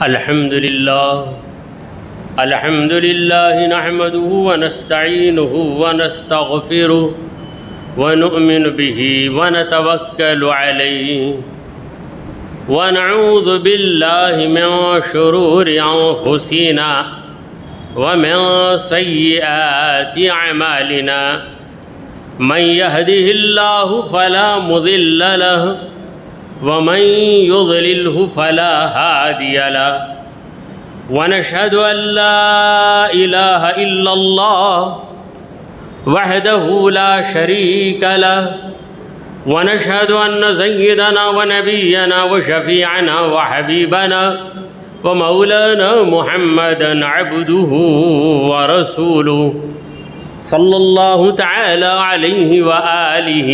الحمد لله نحمده ونستعينه ونستغفره ونؤمن به ونتوكل عليه ونعوذ بالله من شرور أنفسنا ومن سيئات أعمالنا من يهده الله فلا مضل له ومن يضلله فلا هادي له ونشهد أن لا إله إلا الله وحده لا شريك له ونشهد أن سيدنا ونبينا وشفيعنا وحبيبنا ومولانا محمدا عبده ورسوله صلى الله تعالى عليه وآله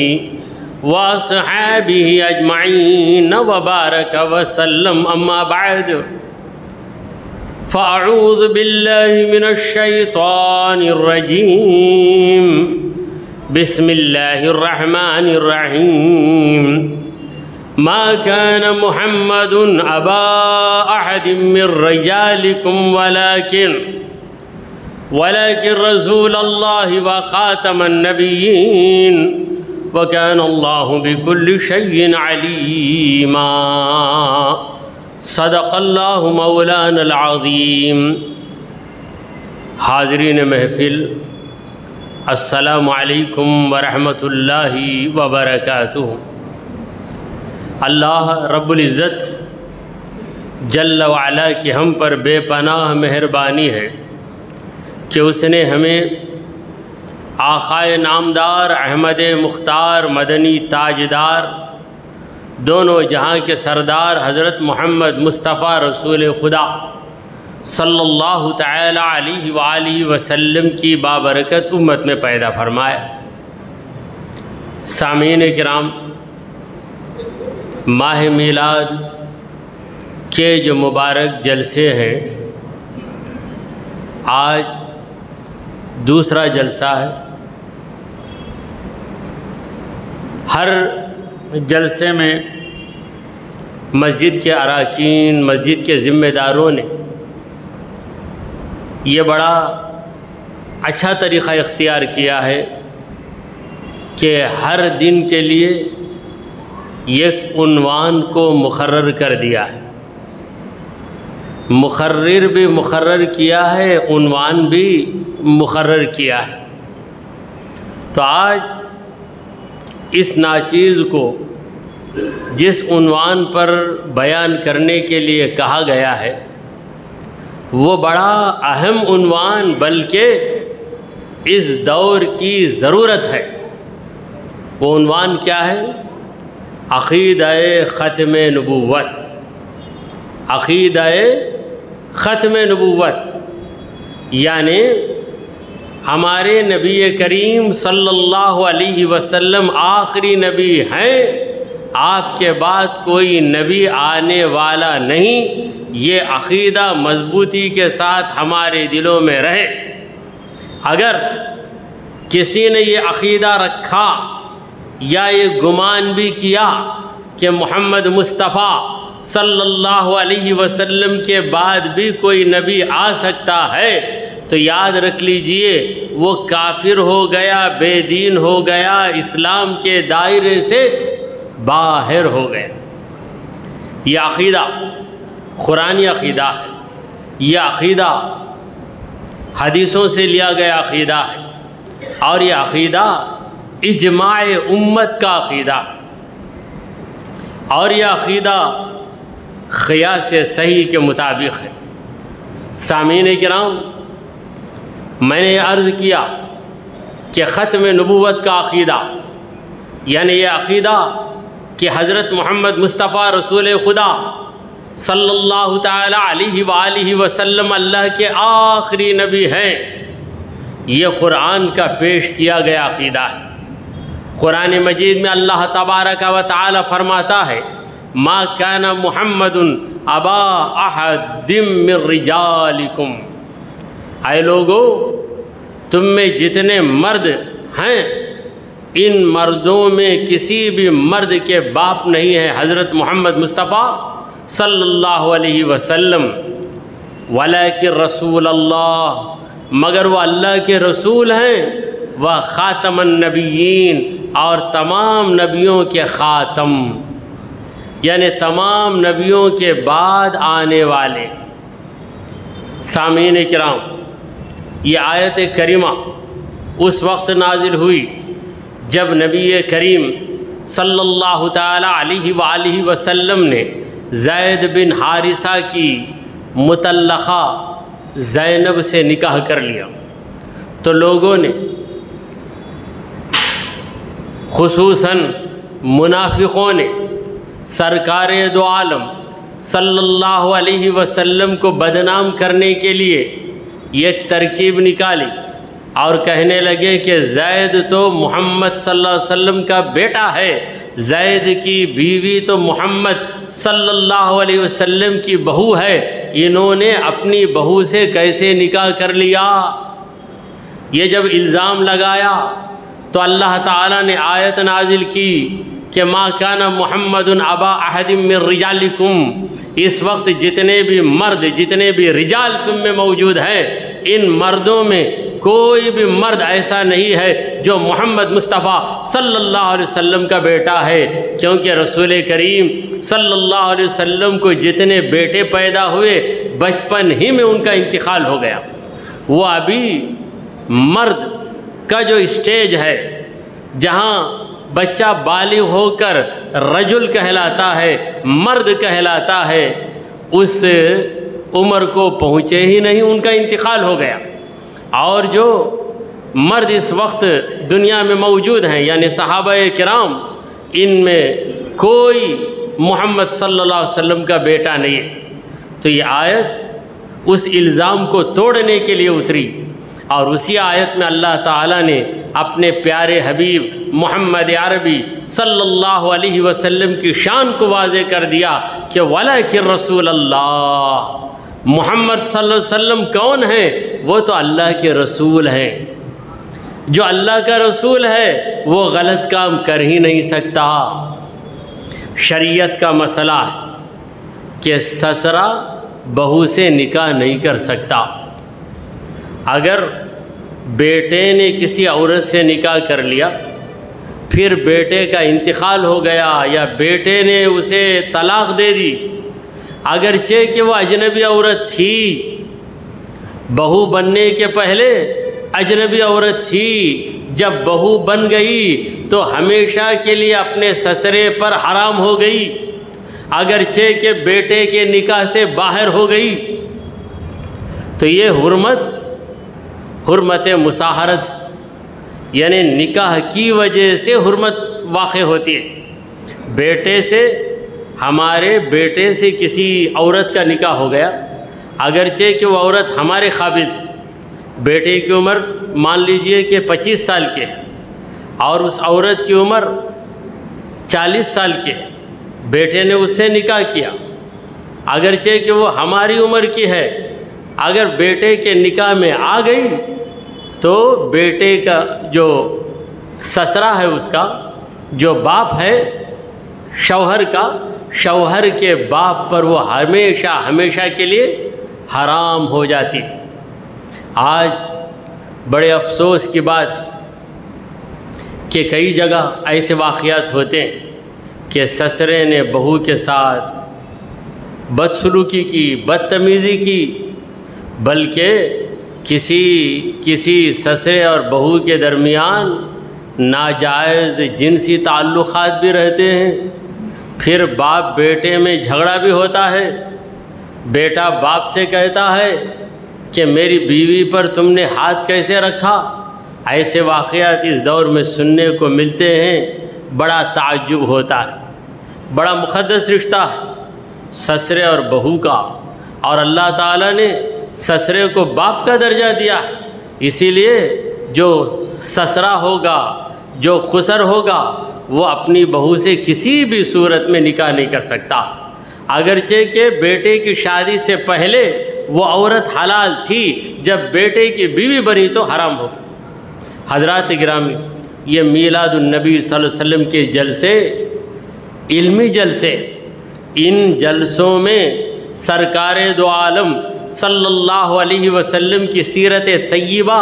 وأصحابه أجمعين وبارك وسلم. أما بعد فأعوذ بالله من الشيطان الرجيم. بسم الله الرحمن الرحيم. ما كان محمد أبا أحد من رجالكم ولكن رسول الله وخاتم النبيين وكان الله بكل شيء عليما. صدق الله مولانا العظيم. حاضرین محفل، السلام علیکم ورحمۃ اللہ وبرکاتہ. اللہ رب العزت جل وعلا کی ہم پر بے پناہ مہربانی ہے کہ اس نے ہمیں آقائے نامدار احمد مختار مدنی تاجدار دونوں جہاں کے سردار حضرت محمد مصطفیٰ رسول خدا صلی اللہ تعالی علیہ وآلہ وسلم کی بابرکت امت میں پیدا فرمایا. سامعین کرام، ماہ میلاد کے جو مبارک جلسے ہیں، آج دوسرا جلسہ ہے. ہر جلسے میں مسجد کے اراکین، مسجد کے ذمہ داروں نے یہ بڑا اچھا طریقہ اختیار کیا ہے کہ ہر دن کے لیے ایک عنوان کو مقرر کر دیا ہے. مقرر بھی مقرر کیا ہے، عنوان بھی مقرر کیا ہے. تو آج اس ناچیز کو جس عنوان پر بیان کرنے کے لیے کہا گیا ہے وہ بڑا اہم عنوان بلکہ اس دور کی ضرورت ہے. وہ عنوان کیا ہے؟ عقیدہ ختم نبوت. عقیدہ ختم نبوت یعنی ہمارے نبی کریم صلی اللہ علیہ وسلم آخری نبی ہیں، آپ کے بعد کوئی نبی آنے والا نہیں. یہ عقیدہ مضبوطی کے ساتھ ہمارے دلوں میں رہے. اگر کسی نے یہ عقیدہ رکھا یا یہ گمان بھی کیا کہ محمد مصطفیٰ صلی اللہ علیہ وسلم کے بعد بھی کوئی نبی آ سکتا ہے تو یاد رکھ لیجئے وہ کافر ہو گیا، بے دین ہو گیا، اسلام کے دائرے سے باہر ہو گیا. یہ عقیدہ قرآنی عقیدہ ہے. یہ عقیدہ حدیثوں سے لیا گیا عقیدہ ہے اور یہ عقیدہ اجماع امت کا عقیدہ ہے اور یہ عقیدہ قیاس صحیح کے مطابق ہے. سامعین کرام، میں نے یہ عرض کیا کہ ختم نبوت کا عقیدہ یعنی یہ عقیدہ کہ حضرت محمد مصطفیٰ رسول خدا صلی اللہ تعالی علیہ وآلہ وسلم اللہ کے آخری نبی ہیں، یہ قرآن کا پیش کیا گیا عقیدہ ہے. قرآن مجید میں اللہ تبارک و تعالی فرماتا ہے ما کان محمد ابا احد من رجالکم. اے لوگو، تم میں جتنے مرد ہیں ان مردوں میں کسی بھی مرد کے باپ نہیں ہے حضرت محمد مصطفیٰ صلی اللہ علیہ وسلم ولیکن رسول اللہ، مگر وہ اللہ کے رسول ہیں، وہ خاتم النبیین، اور تمام نبیوں کے خاتم، یعنی تمام نبیوں کے بعد آنے والے۔ سامعین کرام، یہ آیت کریمہ اس وقت نازل ہوئی جب نبی کریم صلی اللہ تعالی علیہ وآلہ وسلم نے زید بن حارثہ کی مطلقہ زینب سے نکاح کر لیا، تو لوگوں نے خصوصاً منافقوں نے سرکار دو عالم صلی اللہ علیہ وسلم کو بدنام کرنے کے لیے یہ ترکیب نکالی اور کہنے لگے کہ زید تو محمد صلی اللہ علیہ وسلم کا بیٹا ہے، زید کی بیوی تو محمد صلی اللہ علیہ وسلم کی بہو ہے، انہوں نے اپنی بہو سے کیسے نکاح کر لیا؟ یہ جب الزام لگایا تو اللہ تعالیٰ نے آیت نازل کی کہ ما کان محمد ابا احد من رجالکم، اس وقت جتنے بھی مرد، جتنے بھی رجال تم میں موجود ہیں، ان مردوں میں کوئی بھی مرد ایسا نہیں ہے جو محمد مصطفیٰ صلی اللہ علیہ وسلم کا بیٹا ہے، کیونکہ رسول کریم صلی اللہ علیہ وسلم کو جتنے بیٹے پیدا ہوئے بچپن ہی میں ان کا انتقال ہو گیا۔ وہ ابھی مرد کا جو اسٹیج ہے، جہاں بچہ بالغ ہو کر رجل کہلاتا ہے، مرد کہلاتا ہے، اس عمر کو پہنچے ہی نہیں، ان کا انتقال ہو گیا۔ اور جو مرد اس وقت دنیا میں موجود ہیں، یعنی صحابہ کرام، ان میں کوئی محمد صلی اللہ علیہ وسلم کا بیٹا نہیں ہے۔ تو یہ آیت اس الزام کو توڑنے کے لیے اتری، اور اسی آیت میں اللہ تعالیٰ نے اپنے پیارے حبیب محمد عربی صلی اللہ علیہ وسلم کی شان کو واضح کر دیا کہ ولیکن رسول اللہ، محمد صلی اللہ علیہ وسلم کون ہیں؟ وہ تو اللہ کے رسول ہیں۔ جو اللہ کا رسول ہے وہ غلط کام کر ہی نہیں سکتا۔ شریعت کا مسئلہ ہے کہ سسرا بہو سے نکاح نہیں کر سکتا۔ اگر بیٹے نے کسی عورت سے نکاح کر لیا، پھر بیٹے کا انتقال ہو گیا یا بیٹے نے اسے طلاق دے دی، اگرچہ کہ وہ اجنبی عورت تھی، بہو بننے کے پہلے اجنبی عورت تھی، جب بہو بن گئی تو ہمیشہ کے لیے اپنے سسرے پر حرام ہو گئی، اگرچہ کہ بیٹے کے نکاح سے باہر ہو گئی۔ تو یہ حرمت مصاہرت، یعنی نکاح کی وجہ سے حرمت واقع ہوتی ہے۔ بیٹے سے، ہمارے بیٹے سے کسی عورت کا نکاح ہو گیا، اگرچہ کہ وہ عورت ہمارے قابل تھی، بیٹے کی عمر مان لیجئے کہ 25 سال کے ہے اور اس عورت کی عمر 40 سال کے ہے، بیٹے نے اس سے نکاح کیا، اگرچہ کہ وہ ہماری عمر کی ہے، اگر بیٹے کے نکاح میں آ گئی تو بیٹے کا جو سسرا ہے، اس کا جو باپ ہے شوہر کا، شوہر کے باپ پر وہ ہمیشہ کے لیے حرام ہو جاتی۔ آج بڑے افسوس کی بات کہ کئی جگہ ایسے واقعات ہوتے ہیں کہ سسرے نے بہو کے ساتھ بدسلوکی کی، بدتمیزی کی، بلکہ کسی سسرے اور بہو کے درمیان ناجائز جنسی تعلقات بھی رہتے ہیں، پھر باپ بیٹے میں جھگڑا بھی ہوتا ہے، بیٹا باپ سے کہتا ہے کہ میری بیوی پر تم نے ہاتھ کیسے رکھا۔ ایسے واقعات اس دور میں سننے کو ملتے ہیں، بڑا تعجب ہوتا ہے۔ بڑا مقدس رشتہ ہے سسرے اور بہو کا، اور اللہ تعالیٰ نے سسرے کو باپ کا درجہ دیا، اسی لیے جو سسرا ہوگا، جو خسر ہوگا، وہ اپنی بہو سے کسی بھی صورت میں نکاح نہیں کر سکتا، اگرچہ کہ بیٹے کی شادی سے پہلے وہ عورت حلال تھی، جب بیٹے کی بیوی بنی تو حرام ہو۔ حضرات گرامی، یہ میلاد النبی صلی اللہ علیہ وسلم کے جلسے علمی جلسے، ان جلسوں میں سرکار دو عالم صلی اللہ علیہ وسلم کی سیرت طیبہ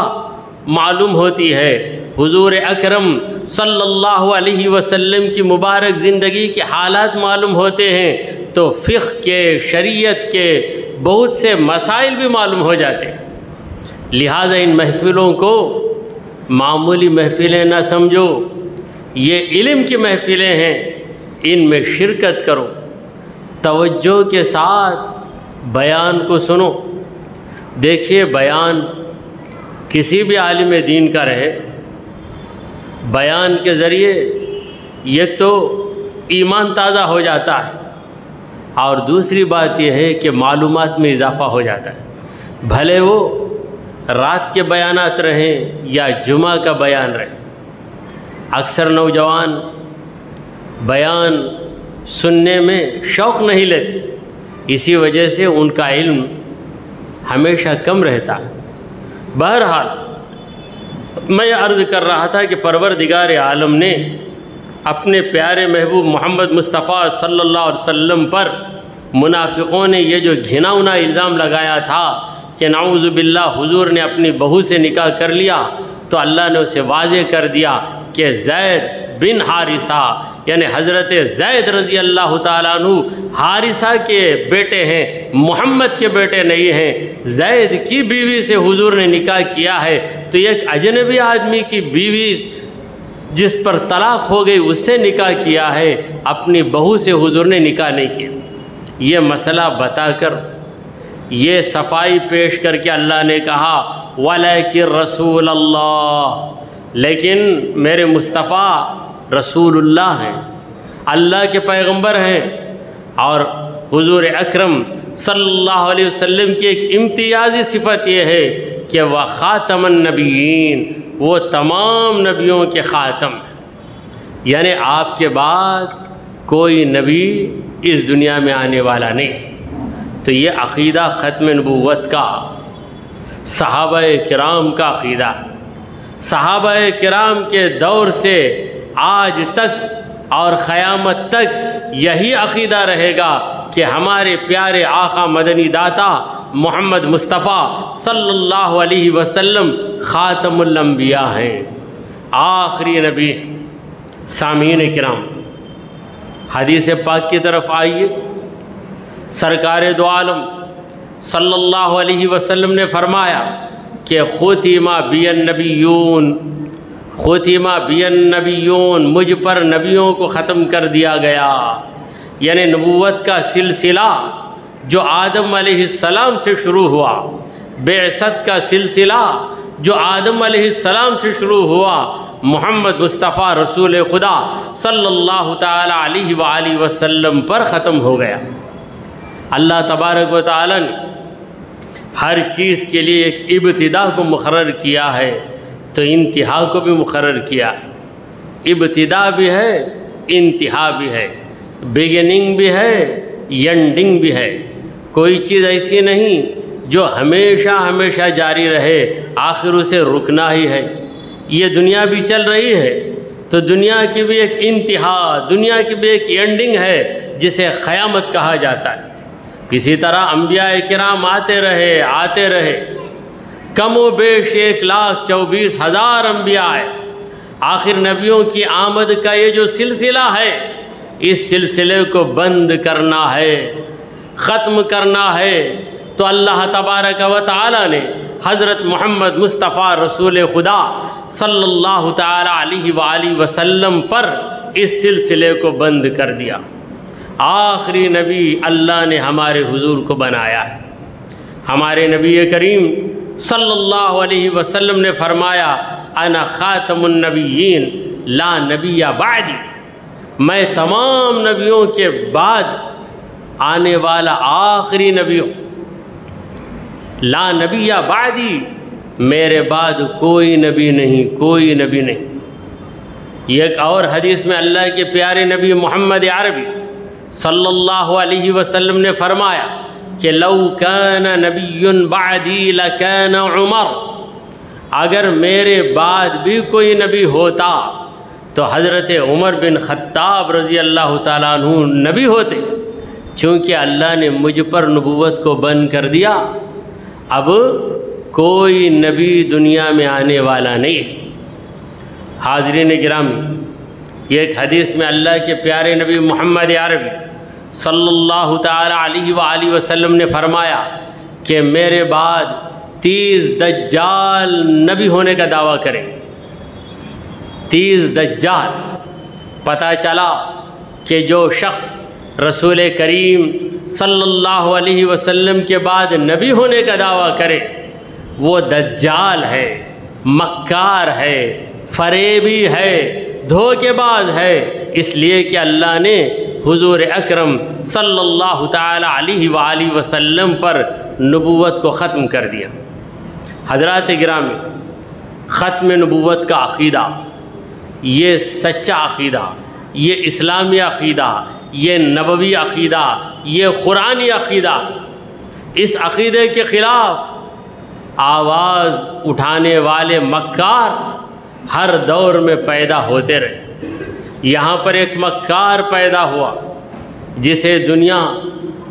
معلوم ہوتی ہے، حضور اکرم صلی اللہ علیہ وسلم کی مبارک زندگی کے حالات معلوم ہوتے ہیں، تو فقہ کے، شریعت کے بہت سے مسائل بھی معلوم ہو جاتے ہیں۔ لہٰذا ان محفلوں کو معمولی محفلیں نہ سمجھو، یہ علم کی محفلیں ہیں، ان میں شرکت کرو، توجہ کے ساتھ بیان کو سنو۔ دیکھیے، بیان کسی بھی عالم دین کا رہے، بیان کے ذریعے ایک تو ایمان تازہ ہو جاتا ہے، اور دوسری بات یہ ہے کہ معلومات میں اضافہ ہو جاتا ہے، بھلے وہ رات کے بیانات رہیں یا جمعہ کا بیان رہے۔ اکثر نوجوان بیان سننے میں شوق نہیں لیتے، اسی وجہ سے ان کا علم ہمیشہ کم رہتا ہے۔ بہرحال میں عرض کر رہا تھا کہ پروردگار عالم نے اپنے پیارے محبوب محمد مصطفیٰ صلی اللہ علیہ وسلم پر منافقوں نے یہ جو گھناؤنا الزام لگایا تھا کہ نعوذ باللہ حضور نے اپنی بہو سے نکاح کر لیا، تو اللہ نے اسے واضح کر دیا کہ زید بن حارثہ یعنی حضرت زید رضی اللہ تعالیٰ عنہ حارثہ کے بیٹے ہیں، محمد کے بیٹے نہیں ہیں۔ زید کی بیوی سے حضور نے نکاح کیا ہے، تو ایک اجنبی آدمی کی بیوی جس پر طلاق ہو گئی اس سے نکاح کیا ہے، اپنی بہو سے حضور نے نکاح نہیں کیا۔ یہ مسئلہ بتا کر، یہ صفائی پیش کر کے اللہ نے کہا وَلَكِن رسول اللہ، لیکن میرے مصطفیٰ رسول اللہ ہیں، اللہ کے پیغمبر ہیں، اور حضور اکرم صلی اللہ علیہ وسلم کی ایک امتیازی صفت یہ ہے کہ وہ خاتم النبیین، وہ تمام نبیوں کے خاتم ہیں، یعنی آپ کے بعد کوئی نبی اس دنیا میں آنے والا نہیں۔ تو یہ عقیدہ ختم نبوت کا، صحابہ کرام کا عقیدہ، صحابہ کرام کے دور سے آج تک اور قیامت تک یہی عقیدہ رہے گا کہ ہمارے پیارے آقا مدنی داتا محمد مصطفیٰ صلی اللہ علیہ وسلم خاتم الانبیاء ہیں، آخری نبی۔ سامعین کرام، حدیث پاک کی طرف آئیے۔ سرکار دو عالم صلی اللہ علیہ وسلم نے فرمایا کہ ختم بی النبیون، ختم بی النبیون، مجھ پر نبیوں کو ختم کر دیا گیا، یعنی نبوت کا سلسلہ جو آدم علیہ السلام سے شروع ہوا، بعثت کا سلسلہ جو آدم علیہ السلام سے شروع ہوا، محمد مصطفیٰ رسول خدا صلی اللہ تعالی علیہ وآلہ وسلم پر ختم ہو گیا۔ اللہ تبارک و تعالی نے ہر چیز کے لیے ایک ابتدا کو مقرر کیا ہے، تو انتہا کو بھی مقرر کیا ہے۔ ابتدا بھی ہے، انتہا بھی ہے، بگننگ بھی ہے، اینڈنگ بھی ہے۔ کوئی چیز ایسی نہیں جو ہمیشہ ہمیشہ جاری رہے، آخر اسے رکنا ہی ہے۔ یہ دنیا بھی چل رہی ہے تو دنیا کی بھی ایک انتہا، دنیا کی بھی ایک اینڈنگ ہے جسے قیامت کہا جاتا ہے۔ اسی طرح انبیاء کرام آتے رہے، کم و بیش 1,24,000 انبیاء ہے۔ آخر نبیوں کی آمد کا یہ جو سلسلہ ہے، اس سلسلے کو بند کرنا ہے، ختم کرنا ہے، تو اللہ تبارک و تعالی نے حضرت محمد مصطفیٰ رسول خدا صلی اللہ تعالی علیہ وآلہ وسلم پر اس سلسلے کو بند کر دیا۔ آخری نبی اللہ نے ہمارے حضور کو بنایا ہے۔ ہمارے نبی کریم صلی اللہ علیہ وسلم نے فرمایا انا خاتم النبیین لا نبی بعدی، میں تمام نبیوں کے بعد آنے والا آخری نبی ہوں، لا نبی بعدی، میرے بعد کوئی نبی نہیں، کوئی نبی نہیں۔ ایک اور حدیث میں اللہ کے پیارے نبی محمد عربی صلی اللہ علیہ وسلم نے فرمایا کہ لو کان نبی بعدی لکان عمر، اگر میرے بعد بھی کوئی نبی ہوتا تو حضرت عمر بن خطاب رضی اللہ تعالیٰ عنہ نبی ہوتے۔ چونکہ اللہ نے مجھ پر نبوت کو بند کر دیا، اب کوئی نبی دنیا میں آنے والا نہیں۔ حاضرین گرامی، یہ ایک حدیث میں اللہ کے پیارے نبی محمد عربی صلی اللہ تعالی علیہ وآلہ وسلم نے فرمایا کہ میرے بعد 30 دجال نبی ہونے کا دعویٰ کریں۔ 30 دجال۔ پتہ چلا کہ جو شخص رسول کریم صلی اللہ علیہ وسلم کے بعد نبی ہونے کا دعویٰ کرے وہ دجال ہے، مکار ہے، فریبی ہے، دھوکے باز ہے، اس لیے کہ اللہ نے حضور اکرم صلی اللہ تعالی علیہ وآلہ وسلم پر نبوت کو ختم کر دیا۔ حضرات گرامی، ختم نبوت کا عقیدہ، یہ سچا عقیدہ، یہ اسلامی عقیدہ، یہ نبوی عقیدہ، یہ قرآنی عقیدہ، اس عقیدے کے خلاف آواز اٹھانے والے مکار ہر دور میں پیدا ہوتے رہے۔ یہاں پر ایک مکار پیدا ہوا جسے دنیا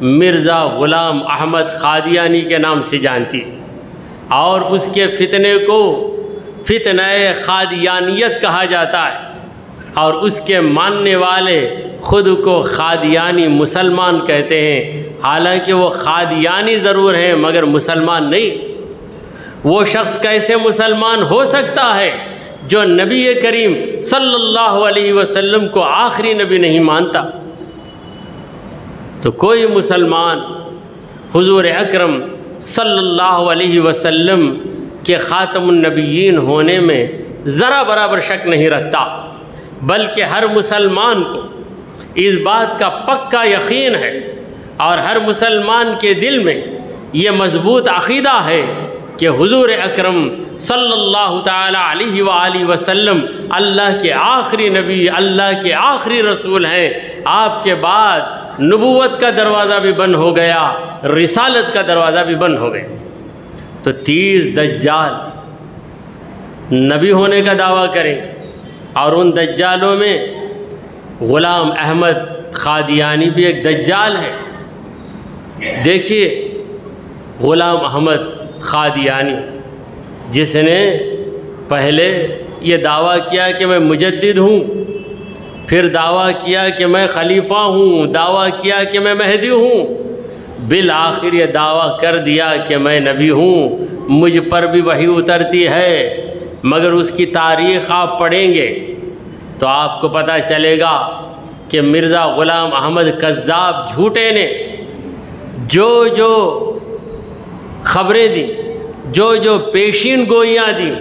مرزا غلام احمد قادیانی کے نام سے جانتی ہے، اور اس کے فتنے کو فتنہ قادیانیت کہا جاتا ہے، اور اس کے ماننے والے خود کو قادیانی مسلمان کہتے ہیں، حالانکہ وہ قادیانی ضرور ہیں مگر مسلمان نہیں۔ وہ شخص کیسے مسلمان ہو سکتا ہے جو نبی کریم صلی اللہ علیہ وسلم کو آخری نبی نہیں مانتا؟ تو کوئی مسلمان حضور اکرم صلی اللہ علیہ وسلم کے خاتم النبیین ہونے میں ذرا برابر شک نہیں رکھتا، بلکہ ہر مسلمان کو اس بات کا پکا یقین ہے، اور ہر مسلمان کے دل میں یہ مضبوط عقیدہ ہے کہ حضور اکرم صلی اللہ تعالی علیہ وآلہ وسلم اللہ کے آخری نبی، اللہ کے آخری رسول ہیں۔ آپ کے بعد نبوت کا دروازہ بھی بند ہو گیا، رسالت کا دروازہ بھی بند ہو گیا۔ تو 30 دجال نبی ہونے کا دعویٰ کریں، اور ان دجالوں میں غلام احمد قادیانی بھی ایک دجال ہے۔ دیکھیے غلام احمد قادیانی، جس نے پہلے یہ دعویٰ کیا کہ میں مجدد ہوں، پھر دعویٰ کیا کہ میں خلیفہ ہوں، دعویٰ کیا کہ میں مہدی ہوں، بالآخر یہ دعویٰ کر دیا کہ میں نبی ہوں، مجھ پر بھی وحی اترتی ہے۔ مگر اس کی تاریخ آپ پڑھیں گے تو آپ کو پتہ چلے گا کہ مرزا غلام احمد کذاب جھوٹے نے جو خبریں دیں، جو پیشین گوئیاں دیں،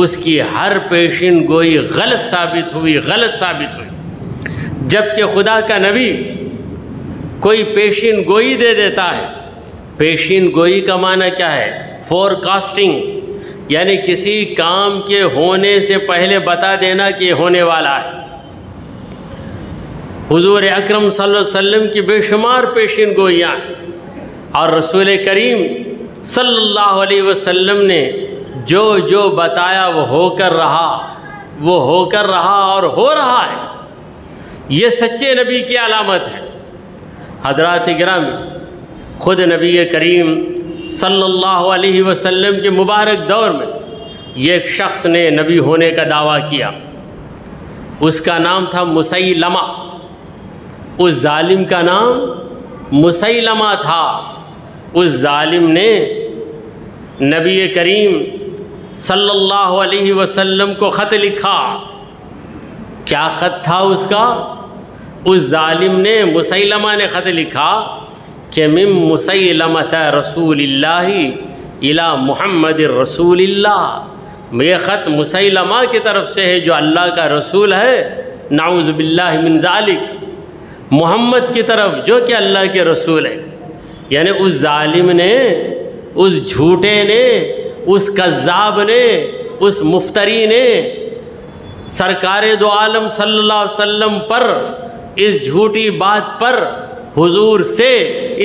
اس کی ہر پیشین گوئی غلط ثابت ہوئی۔ جبکہ خدا کا نبی کوئی پیشین گوئی دے دیتا ہے۔ پیشین گوئی کا معنی کیا ہے؟ فور کاسٹنگ، یعنی کسی کام کے ہونے سے پہلے بتا دینا کہ یہ ہونے والا ہے۔ حضور اکرم صلی اللہ علیہ وسلم کی بے شمار پیشین گوئیاں، اور رسول کریم صلی اللہ علیہ وسلم نے جو بتایا وہ ہو کر رہا اور ہو رہا ہے۔ یہ سچے نبی کی علامت ہے۔ حضرات گرامی، خود نبی کریم صلی اللہ علیہ وسلم کے مبارک دور میں یہ ایک شخص نے نبی ہونے کا دعویٰ کیا، اس کا نام تھا مسیلمہ۔ اس ظالم کا نام مسیلمہ تھا۔ اس ظالم نے نبی کریم صلی اللہ علیہ وسلم کو خط لکھا۔ کیا خط تھا اس کا؟ اس ظالم نے، مسیلمہ نے خط لکھا کہ من مسیلمۃ رسول اللہ الی محمد رسول اللہ۔ یہ خط مسیلمہ کی طرف سے ہے جو اللہ کا رسول ہے، نعوذ باللہ من ذالک، محمد کی طرف جو کہ اللہ کے رسول ہے۔ یعنی اس ظالم نے، اس جھوٹے نے، اس کذاب نے، اس مفتری نے سرکار دو عالم صلی اللہ علیہ وسلم پر اس جھوٹی بات پر، حضور سے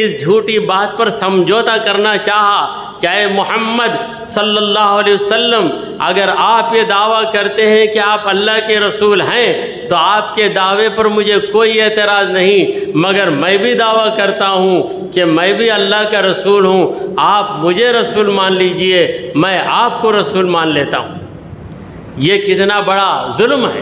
اس جھوٹی بات پر سمجھوتا کرنا چاہا کہ اے محمد صلی اللہ علیہ وسلم، اگر آپ یہ دعویٰ کرتے ہیں کہ آپ اللہ کے رسول ہیں تو آپ کے دعوے پر مجھے کوئی اعتراض نہیں، مگر میں بھی دعویٰ کرتا ہوں کہ میں بھی اللہ کا رسول ہوں، آپ مجھے رسول مان لیجئے، میں آپ کو رسول مان لیتا ہوں۔ یہ کتنا بڑا ظلم ہے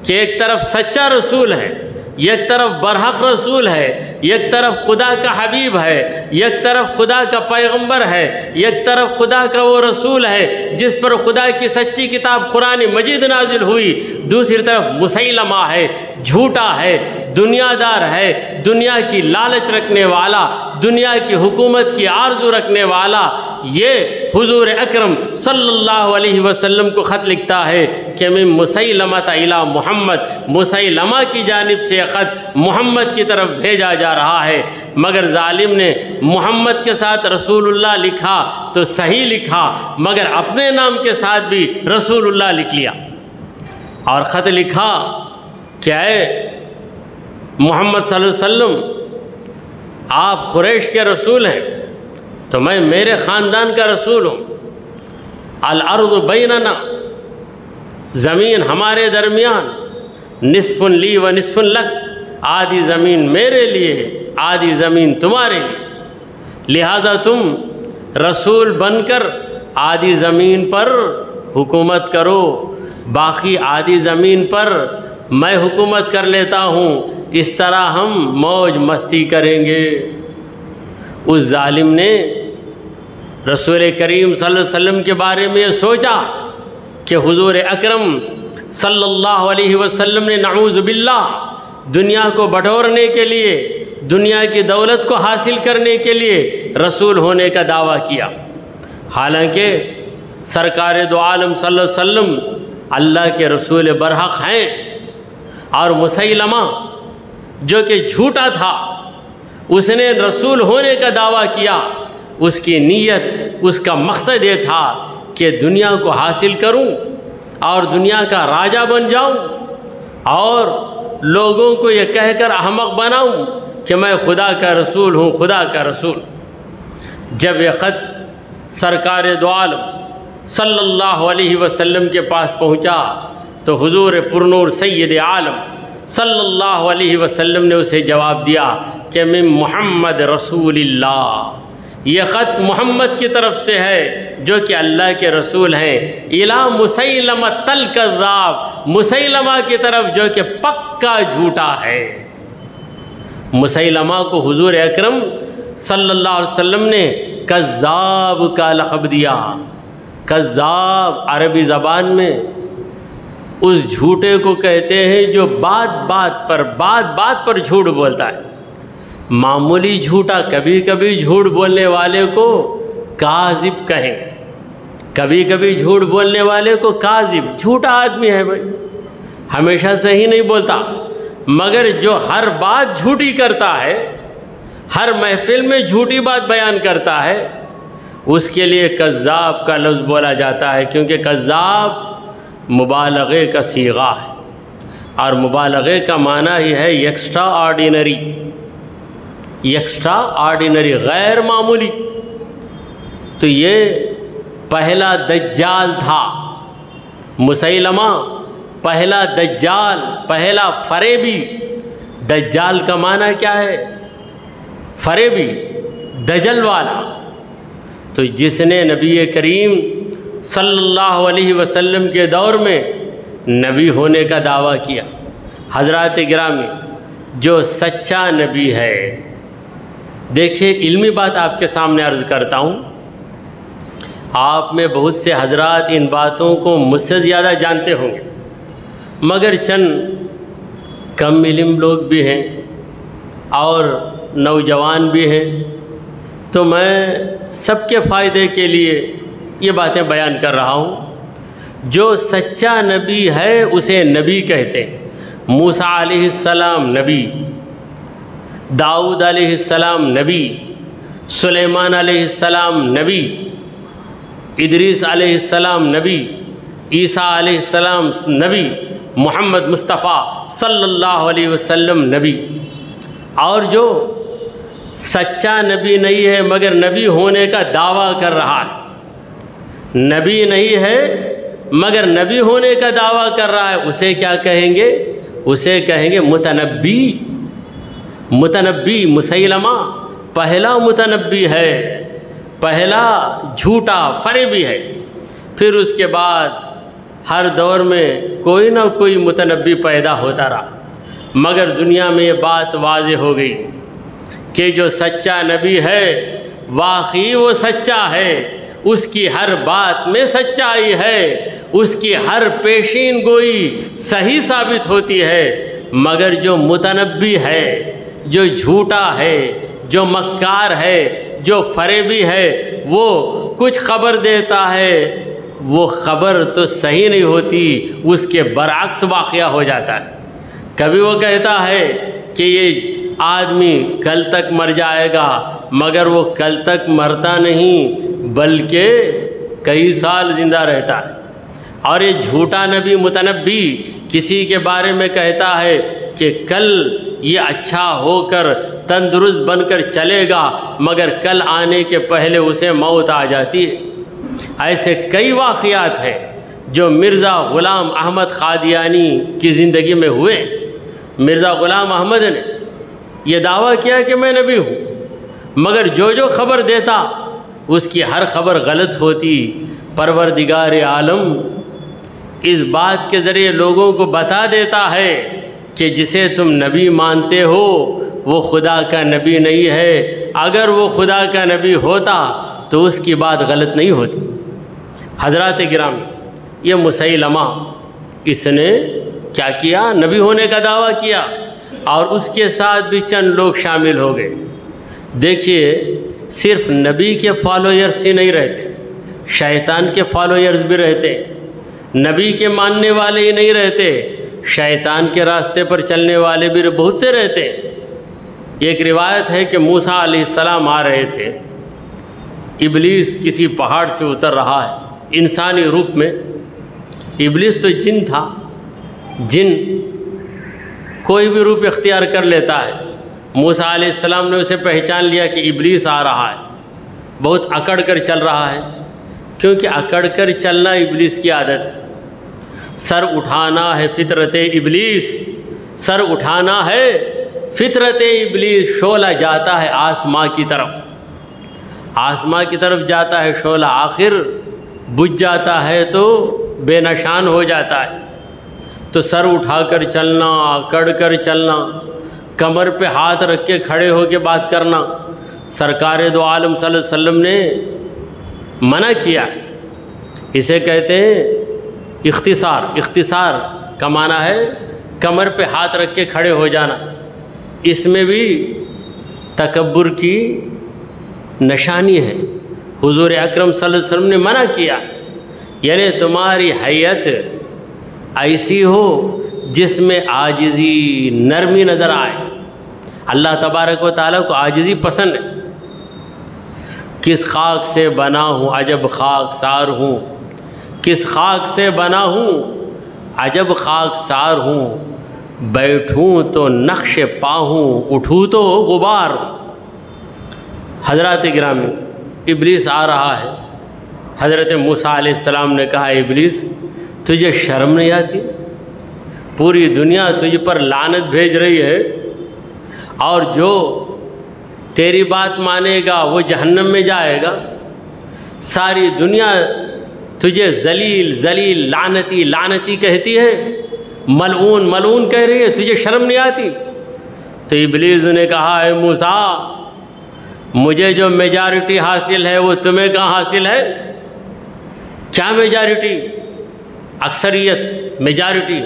کہ ایک طرف سچا رسول ہے، ایک طرف برحق رسول ہے، ایک طرف خدا کا حبیب ہے، ایک طرف خدا کا پیغمبر ہے، ایک طرف خدا کا وہ رسول ہے جس پر خدا کی سچی کتاب قرآن مجید نازل ہوئی، دوسری طرف مسیلمہ ہے، جھوٹا ہے، دنیا دار ہے، دنیا کی لالچ رکھنے والا، دنیا کی حکومت کی آرزو رکھنے والا۔ یہ حضور اکرم صلی اللہ علیہ وسلم کو خط لکھتا ہے کہ من مسیلمہ الی محمد، مسیلمہ کی جانب سے خط محمد کی طرف بھیجا جا رہا ہے، مگر ظالم نے محمد کے ساتھ رسول اللہ لکھا تو صحیح لکھا، مگر اپنے نام کے ساتھ بھی رسول اللہ لکھ لیا، اور خط لکھا کہ اے محمد صلی اللہ علیہ وسلم، آپ قریش کے رسول ہیں تو میں میرے خاندان کا رسول ہوں، الارض بیننا، زمین ہمارے درمیان، نصف لی و نصف لک، آدھی زمین میرے لیے آدھی زمین تمہارے لیے، لہذا تم رسول بن کر آدھی زمین پر حکومت کرو، باقی آدھی زمین پر میں حکومت کر لیتا ہوں، اس طرح ہم موج مستی کریں گے۔ اس ظالم نے رسول کریم صلی اللہ علیہ وسلم کے بارے میں یہ سوچا کہ حضور اکرم صلی اللہ علیہ وسلم نے نعوذ باللہ دنیا کو بٹورنے کے لیے، دنیا کی دولت کو حاصل کرنے کے لیے رسول ہونے کا دعویٰ کیا، حالانکہ سرکار دو عالم صلی اللہ علیہ وسلم اللہ کے رسول برحق ہیں، اور مسیلمہ جو کہ جھوٹا تھا، اس نے رسول ہونے کا دعویٰ کیا، اس کی نیت، اس کا مقصد یہ تھا کہ دنیا کو حاصل کروں اور دنیا کا راجہ بن جاؤں، اور لوگوں کو یہ کہہ کر احمق بناؤں کہ میں خدا کا رسول ہوں، خدا کا رسول۔ جب یہ خط سرکار دو عالم صلی اللہ علیہ وسلم کے پاس پہنچا تو حضور پرنور سید عالم صلی اللہ علیہ وسلم نے اسے جواب دیا کہ من محمد رسول اللہ، یہ خط محمد کی طرف سے ہے جو کہ اللہ کے رسول ہیں، الی مسیلمہ الکذاب، مسیلمہ کی طرف جو کہ پکا جھوٹا ہے۔ مسیلمہ کو حضور اکرم صلی اللہ علیہ وسلم نے کذاب کا لقب دیا۔ کذاب عربی زبان میں اس جھوٹے کو کہتے ہیں جو بات بات پر جھوٹ بولتا ہے۔ معمولی جھوٹا، کبھی کبھی جھوٹ بولنے والے کو کاذب کہیں، کبھی کبھی جھوٹ بولنے والے کو کاذب، جھوٹا آدمی ہے بھائی، ہمیشہ صحیح نہیں بولتا، مگر جو ہر بات جھوٹی کرتا ہے، ہر محفل میں جھوٹی بات بیان کرتا ہے، اس کے لیے کذاب کا لفظ بولا جاتا ہے، کیونکہ کذاب مبالغے کا صیغہ ہے، اور مبالغے کا معنی ہی ہے ایکسٹرا آرڈینری، ایکسٹرا آرڈینری، غیر معمولی۔ تو یہ پہلا دجال تھا، مسیلمہ پہلا دجال، پہلا فریبی۔ دجال کا معنی کیا ہے؟ فریبی، دجل والا۔ تو جس نے نبی کریم صلی اللہ علیہ وسلم کے دور میں نبی ہونے کا دعویٰ کیا، حضرات گرامی، جو سچا نبی ہے، دیکھیے علمی بات آپ کے سامنے عرض کرتا ہوں، آپ میں بہت سے حضرات ان باتوں کو مجھ سے زیادہ جانتے ہوں گے، مگر چند کم علم لوگ بھی ہیں اور نوجوان بھی ہیں، تو میں سب کے فائدے کے لیے یہ باتیں بیان کر رہا ہوں۔ جو سچا نبی ہے اسے نبی کہتے ہیں۔ موسیٰ علیہ السلام نبی، داؤد علیہ السلام نبی، سلیمان علیہ السلام نبی، ادریس علیہ السلام نبی، عیسیٰ علیہ السلام نبی، محمد مصطفیٰ صلی اللہ علیہ وسلم نبی۔ اور جو سچا نبی نہیں ہے مگر نبی ہونے کا دعویٰ کر رہا ہے، نبی نہیں ہے مگر نبی ہونے کا دعویٰ کر رہا ہے، اسے کیا کہیں گے؟ اسے کہیں گے متنبی۔ متنبی مسیلمہ پہلا متنبی ہے، پہلا جھوٹا فریبی ہے۔ پھر اس کے بعد ہر دور میں کوئی نہ کوئی متنبی پیدا ہوتا رہا، مگر دنیا میں یہ بات واضح ہو گئی کہ جو سچا نبی ہے واقعی وہ سچا ہے، اس کی ہر بات میں سچائی ہے، اس کی ہر پیشین گوئی صحیح ثابت ہوتی ہے۔ مگر جو متنبی ہے، جو جھوٹا ہے، جو مکار ہے، جو فریبی ہے، وہ کچھ خبر دیتا ہے، وہ خبر تو صحیح نہیں ہوتی، اس کے برعکس واقعہ ہو جاتا ہے۔ کبھی وہ کہتا ہے کہ یہ آدمی کل تک مر جائے گا، مگر وہ کل تک مرتا نہیں بلکہ کئی سال زندہ رہتا ہے۔ اور یہ جھوٹا نبی متنبی کسی کے بارے میں کہتا ہے کہ کل یہ اچھا ہو کر تندرست بن کر چلے گا، مگر کل آنے کے پہلے اسے موت آ جاتی ہے۔ ایسے کئی واقعات ہیں جو مرزا غلام احمد قادیانی کی زندگی میں ہوئے۔ مرزا غلام احمد نے یہ دعویٰ کیا کہ میں نبی ہوں، مگر جو خبر دیتا اس کی ہر خبر غلط ہوتی۔ پروردگار عالم اس بات کے ذریعے لوگوں کو بتا دیتا ہے کہ جسے تم نبی مانتے ہو وہ خدا کا نبی نہیں ہے، اگر وہ خدا کا نبی ہوتا تو اس کی بات غلط نہیں ہوتی۔ حضرات گرامی، یہ مسیلمہ اس نے کیا کیا؟ نبی ہونے کا دعویٰ کیا، اور اس کے ساتھ بھی چند لوگ شامل ہو گئے۔ دیکھیے، صرف نبی کے فالوئرز ہی نہیں رہتے، شیطان کے فالوئرز بھی رہتے، نبی کے ماننے والے ہی نہیں رہتے، شیطان کے راستے پر چلنے والے بھی بہت سے رہتے ہیں۔ ایک روایت ہے کہ موسیٰ علیہ السلام آ رہے تھے، ابلیس کسی پہاڑ سے اتر رہا ہے انسانی روپ میں۔ ابلیس تو جن تھا، جن کوئی بھی روپ اختیار کر لیتا ہے۔ موسیٰ علیہ السلام نے اسے پہچان لیا کہ ابلیس آ رہا ہے، بہت اکڑ کر چل رہا ہے، کیونکہ اکڑ کر چلنا ابلیس کی عادت ہے۔ سر اٹھانا ہے فطرت ابلیس، سر اٹھانا ہے فطرت ابلیس۔ شعلہ جاتا ہے آسماں کی طرف، آسماں کی طرف جاتا ہے شعلہ، آخر بجھ جاتا ہے تو بے نشان ہو جاتا ہے۔ تو سر اٹھا کر چلنا، اکڑ کر چلنا، کمر پہ ہاتھ رکھ کے کھڑے ہو کے بات کرنا، سرکار دو عالم صلی اللہ علیہ وسلم نے منع کیا۔ اسے کہتے ہیں اختصار۔ اختصار کا معنی ہے کمر پہ ہاتھ رکھ کے کھڑے ہو جانا۔ اس میں بھی تکبر کی نشانی ہے۔ حضور اکرم صلی اللہ علیہ وسلم نے منع کیا، یعنی تمہاری حیت ایسی ہو جس میں عاجزی، نرمی نظر آئے۔ اللہ تبارک و تعالیٰ کو عاجزی پسند ہے۔ کس خاک سے بنا ہوں عجب خاک سار ہوں، کس خاک سے بنا ہوں عجب خاک سار ہوں، بیٹھوں تو نقش پا ہوں، اٹھوں تو غبار۔ حضرات گرامی، ابلیس آ رہا ہے۔ حضرت موسیٰ علیہ السلام نے کہا، ابلیس تجھے شرم نہیں آتی؟ پوری دنیا تجھ پر لعنت بھیج رہی ہے، اور جو تیری بات مانے گا وہ جہنم میں جائے گا۔ ساری دنیا تجھے ذلیل ذلیل، لعنتی لعنتی کہتی ہے، ملعون ملعون کہہ رہی ہے، تجھے شرم نہیں آتی؟ تو ابلیس نے کہا، اے موسیٰ، مجھے جو میجارٹی حاصل ہے وہ تمہیں کہاں حاصل ہے؟ کیا میجارٹی؟ اکثریت، میجارٹی۔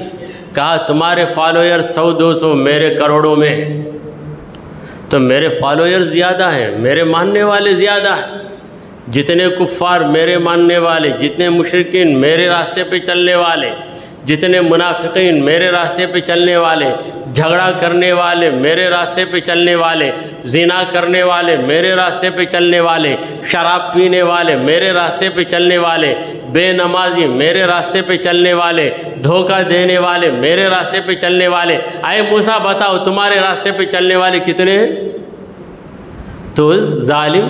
کہا تمہارے فالوئر 100-200، میرے کروڑوں میں۔ تو میرے فالوئر زیادہ ہیں، میرے ماننے والے زیادہ ہیں۔ جتنے کفار میرے ماننے والے، جتنے مشرکین میرے راستے پہ چلنے والے، جتنے منافقین میرے راستے پہ چلنے والے، جھگڑا کرنے والے میرے راستے پہ چلنے والے، زنا کرنے والے میرے راستے پہ چلنے والے، شراب پینے والے میرے راستے پہ چلنے والے، بے نمازی میرے راستے پہ چلنے والے، دھوکہ دینے والے میرے راستے پہ چلنے والے۔ اے موسیٰ بتاؤ تمہارے راستے پہ چلنے والے کتنے ہیں؟ تو ظالم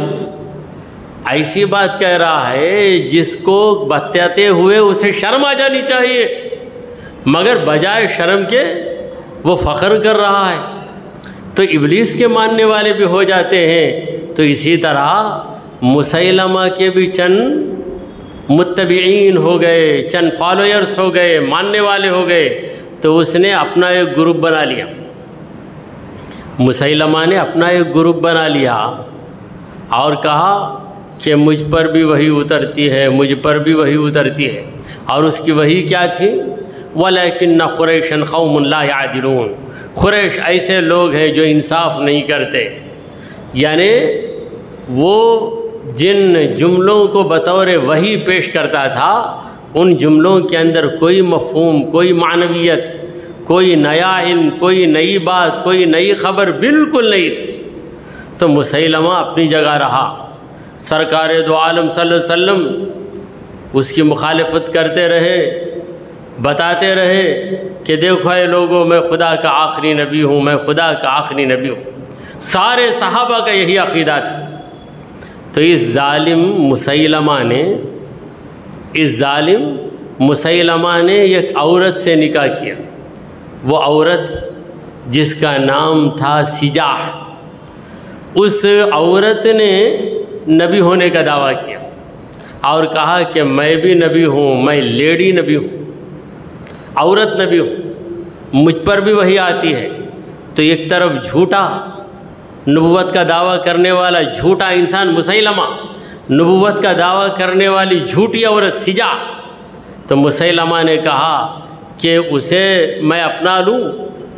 ایسی بات کہہ رہا ہے جس کو بتاتے ہوئے اسے شرم آ جانی چاہیے، مگر بجائے شرم کے وہ فخر کر رہا ہے۔ تو ابلیس کے ماننے والے بھی ہو جاتے ہیں، تو اسی طرح مسیلمہ کے بھی چند متبعین ہو گئے، چند فالوئرس ہو گئے، ماننے والے ہو گئے، تو اس نے اپنا ایک گروپ بنا لیا۔ مسیلمہ نے اپنا ایک گروپ بنا لیا اور کہا کہ مجھ پر بھی وحی اترتی ہے، مجھ پر بھی وحی اترتی ہے۔ اور اس کی وحی کیا تھی؟ وَلَكِنَّ قُرَيْشًا قَوْمٌ لَا يَعْدِلُونَ، قریش ایسے لوگ ہیں جو انصاف نہیں کرتے۔ یعنی وہ جن جملوں کو بطور وحی پیش کرتا تھا، ان جملوں کے اندر کوئی مفہوم، کوئی معنویت، کوئی نیا علم، کوئی نئی بات، کوئی نئی خبر بالکل نہیں تھی۔ تو مسیلمہ اپنی جگہ رہا، سرکار دو عالم صلی اللہ علیہ وسلم اس کی مخالفت کرتے رہے، بتاتے رہے کہ دیکھو اے لوگوں، میں خدا کا آخری نبی ہوں، میں خدا کا آخری نبی ہوں۔ سارے صحابہ کا یہی عقیدہ تھا۔ تو اس ظالم مسیلمہ نے ایک عورت سے نکاح کیا۔ وہ عورت جس کا نام تھا سجاح، اس عورت نے نبی ہونے کا دعویٰ کیا اور کہا کہ میں بھی نبی ہوں، میں لیڈی نبی ہوں، عورت نبی ہوں، مجھ پر بھی وحی آتی ہے۔ تو ایک طرف جھوٹا نبوت کا دعویٰ کرنے والا جھوٹا انسان مسیلمہ، نبوت کا دعویٰ کرنے والی جھوٹی عورت سجاح۔ تو مسیلمہ نے کہا کہ اسے میں اپنا لوں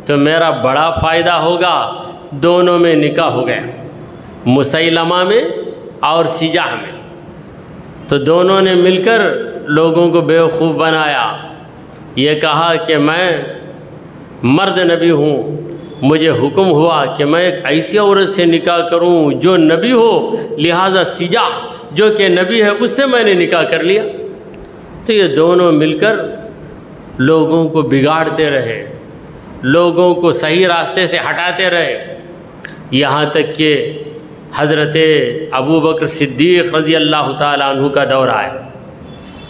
تو میرا بڑا فائدہ ہوگا۔ دونوں میں نکاح ہو گیا، مسیلمہ میں اور سجاح میں۔ تو دونوں نے مل کر لوگوں کو بیوقوف بنایا، یہ کہا کہ میں مرد نبی ہوں، مجھے حکم ہوا کہ میں ایک ایسی عورت سے نکاح کروں جو نبی ہو، لہٰذا سجاح جو کہ نبی ہے اس سے میں نے نکاح کر لیا۔ تو یہ دونوں مل کر لوگوں کو بگاڑتے رہے، لوگوں کو صحیح راستے سے ہٹاتے رہے، یہاں تک کہ حضرت ابوبکر صدیق رضی اللہ تعالیٰ عنہ کا دور آیا۔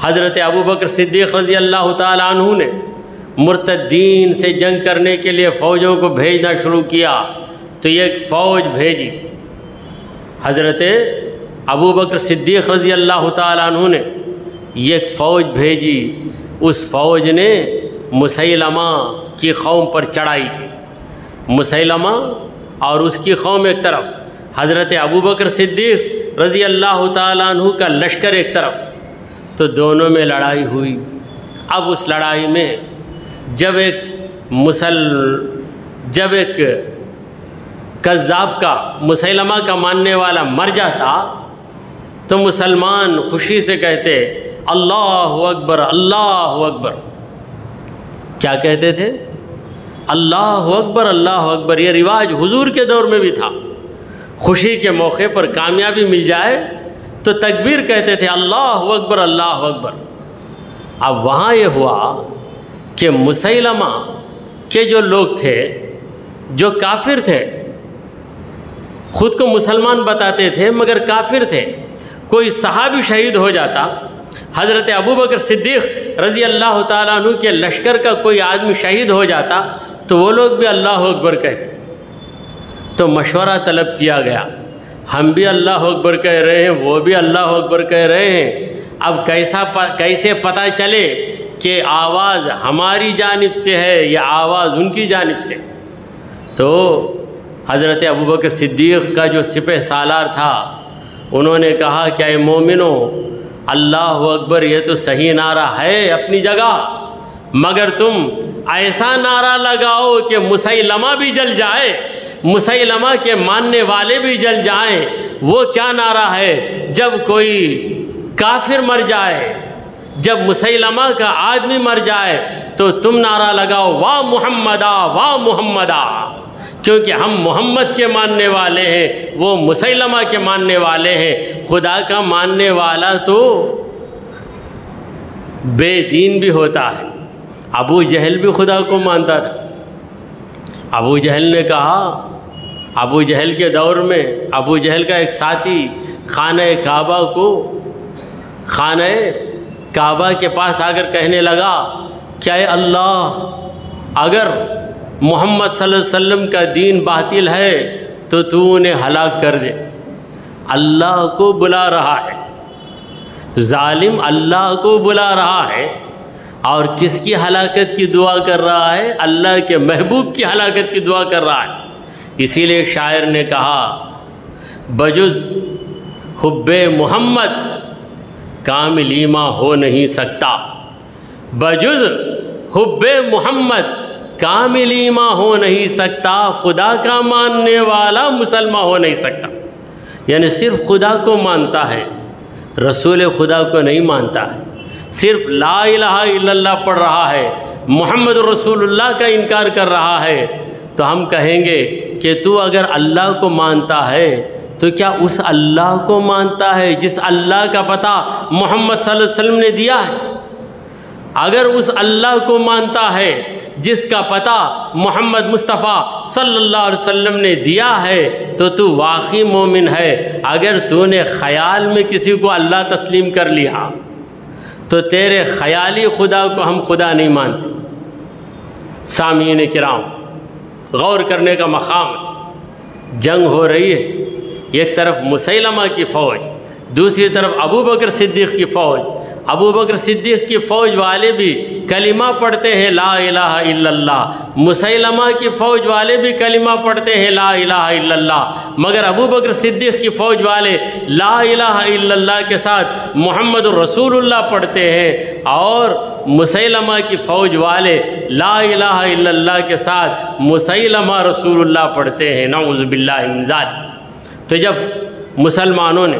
حضرت ابوبکر صدیق رضی اللہ تعالیٰ عنہ نے مرتدین سے جنگ کرنے کے لیے فوجوں کو بھیجنا شروع کیا۔ تو ایک فوج بھیجی، حضرت ابوبکر صدیق رضی اللہ تعالیٰ عنہ نے ایک فوج بھیجی۔ اس فوج نے مسیلمہ کی قوم پر چڑھائی کی۔ مسیلمہ اور اس کی قوم ایک طرف، حضرت ابوبکر صدیق رضی اللہ تعالیٰ عنہ کا لشکر ایک طرف۔ تو دونوں میں لڑائی ہوئی۔ اب اس لڑائی میں جب ایک کذاب کا، مسیلمہ کا ماننے والا مر جاتا تو مسلمان خوشی سے کہتے اللہ اکبر، اللہ اکبر۔ کیا کہتے تھے؟ اللہ اکبر، اللہ اکبر۔ یہ رواج حضور کے دور میں بھی تھا، خوشی کے موقع پر کامیابی مل جائے تو تکبیر کہتے تھے اللہ اکبر، اللہ اکبر۔ اب وہاں یہ ہوا کہ مسیلمہ کے جو لوگ تھے، جو کافر تھے، خود کو مسلمان بتاتے تھے مگر کافر تھے، کوئی صحابی شہید ہو جاتا، حضرت ابوبکر صدیق رضی اللہ تعالیٰ عنہ کے لشکر کا کوئی آدمی شہید ہو جاتا تو وہ لوگ بھی اللہ اکبر کہتے۔ تو مشورہ طلب کیا گیا، ہم بھی اللہ اکبر کہہ رہے ہیں، وہ بھی اللہ اکبر کہہ رہے ہیں، اب کیسے پتہ چلے کہ آواز ہماری جانب سے ہے یا آواز ان کی جانب سے؟ تو حضرت ابوبکر صدیق کا جو سپہ سالار تھا، انہوں نے کہا کہ اے مومنو، اللہ اکبر یہ تو صحیح نعرہ ہے اپنی جگہ، مگر تم ایسا نعرہ لگاؤ کہ مسیلمہ بھی جل جائے، مسیلمہ کے ماننے والے بھی جل جائیں۔ وہ کیا نعرہ ہے؟ جب کوئی کافر مر جائے، جب مسیلمہ کا آدمی مر جائے تو تم نعرہ لگاؤ واہ محمدہ، واہ محمدہ، کیونکہ ہم محمد کے ماننے والے ہیں، وہ مسیلمہ کے ماننے والے ہیں۔ خدا کا ماننے والا تو بے دین بھی ہوتا ہے۔ ابو جہل بھی خدا کو مانتا تھا۔ ابو جہل نے کہا، ابو جہل کے دور میں ابو جہل کا ایک ساتھی خانہ کعبہ کے پاس آ کر کہنے لگا کہ اے اللہ، اگر محمد صلی اللہ علیہ وسلم کا دین باطل ہے تو تو انہیں ہلاک کر دے۔ اللہ کو بلا رہا ہے، ظالم اللہ کو بلا رہا ہے، اور کس کی ہلاکت کی دعا کر رہا ہے؟ اللہ کے محبوب کی ہلاکت کی دعا کر رہا ہے۔ اسی لیے شاعر نے کہا بجز حب محمد کامل ایمان ہو نہیں سکتا، بجز حب محمد کامل ایمان ہو نہیں سکتا، خدا کا ماننے والا مسلمان ہو نہیں سکتا۔ یعنی صرف خدا کو مانتا ہے، رسول خدا کو نہیں مانتا ہے، صرف لا الہ الا اللہ پڑھ رہا ہے، محمد رسول اللہ کا انکار کر رہا ہے، تو ہم کہیں گے کہ تو اگر اللہ کو مانتا ہے تو کیا اس اللہ کو مانتا ہے جس اللہ کا پتہ محمد صلی اللہ علیہ وسلم نے دیا ہے؟ اگر اس اللہ کو مانتا ہے جس کا پتہ محمد مصطفیٰ صلی اللہ علیہ وسلم نے دیا ہے تو واقعی مومن ہے۔ اگر تو نے خیال میں کسی کو اللہ تسلیم کر لیا تو تیرے خیالی خدا کو ہم خدا نہیں مانتے۔ سامعین کرام، غور کرنے کا مقام ہے۔ جنگ ہو رہی ہے، ایک طرف مسیلمہ کی فوج، دوسری طرف ابو بکر صدیق کی فوج۔ ابو بکر صدیق کی فوج والے بھی کلمہ پڑھتے ہیں لا الہ الا اللہ، مسیلمہ کی فوج والے بھی کلمہ پڑھتے ہیں لا الہ الا اللہ، مگر ابو بکر صدیق کی فوج والے لا الہ الا اللہ کے ساتھ محمد رسول اللہ پڑھتے ہیں، اور مسیلمہ کی فوج والے لا الہ الا اللہ کے ساتھ مسیلمہ رسول اللہ پڑھتے ہیں، نعوذ باللہ من ذالک۔ تو جب مسلمانوں نے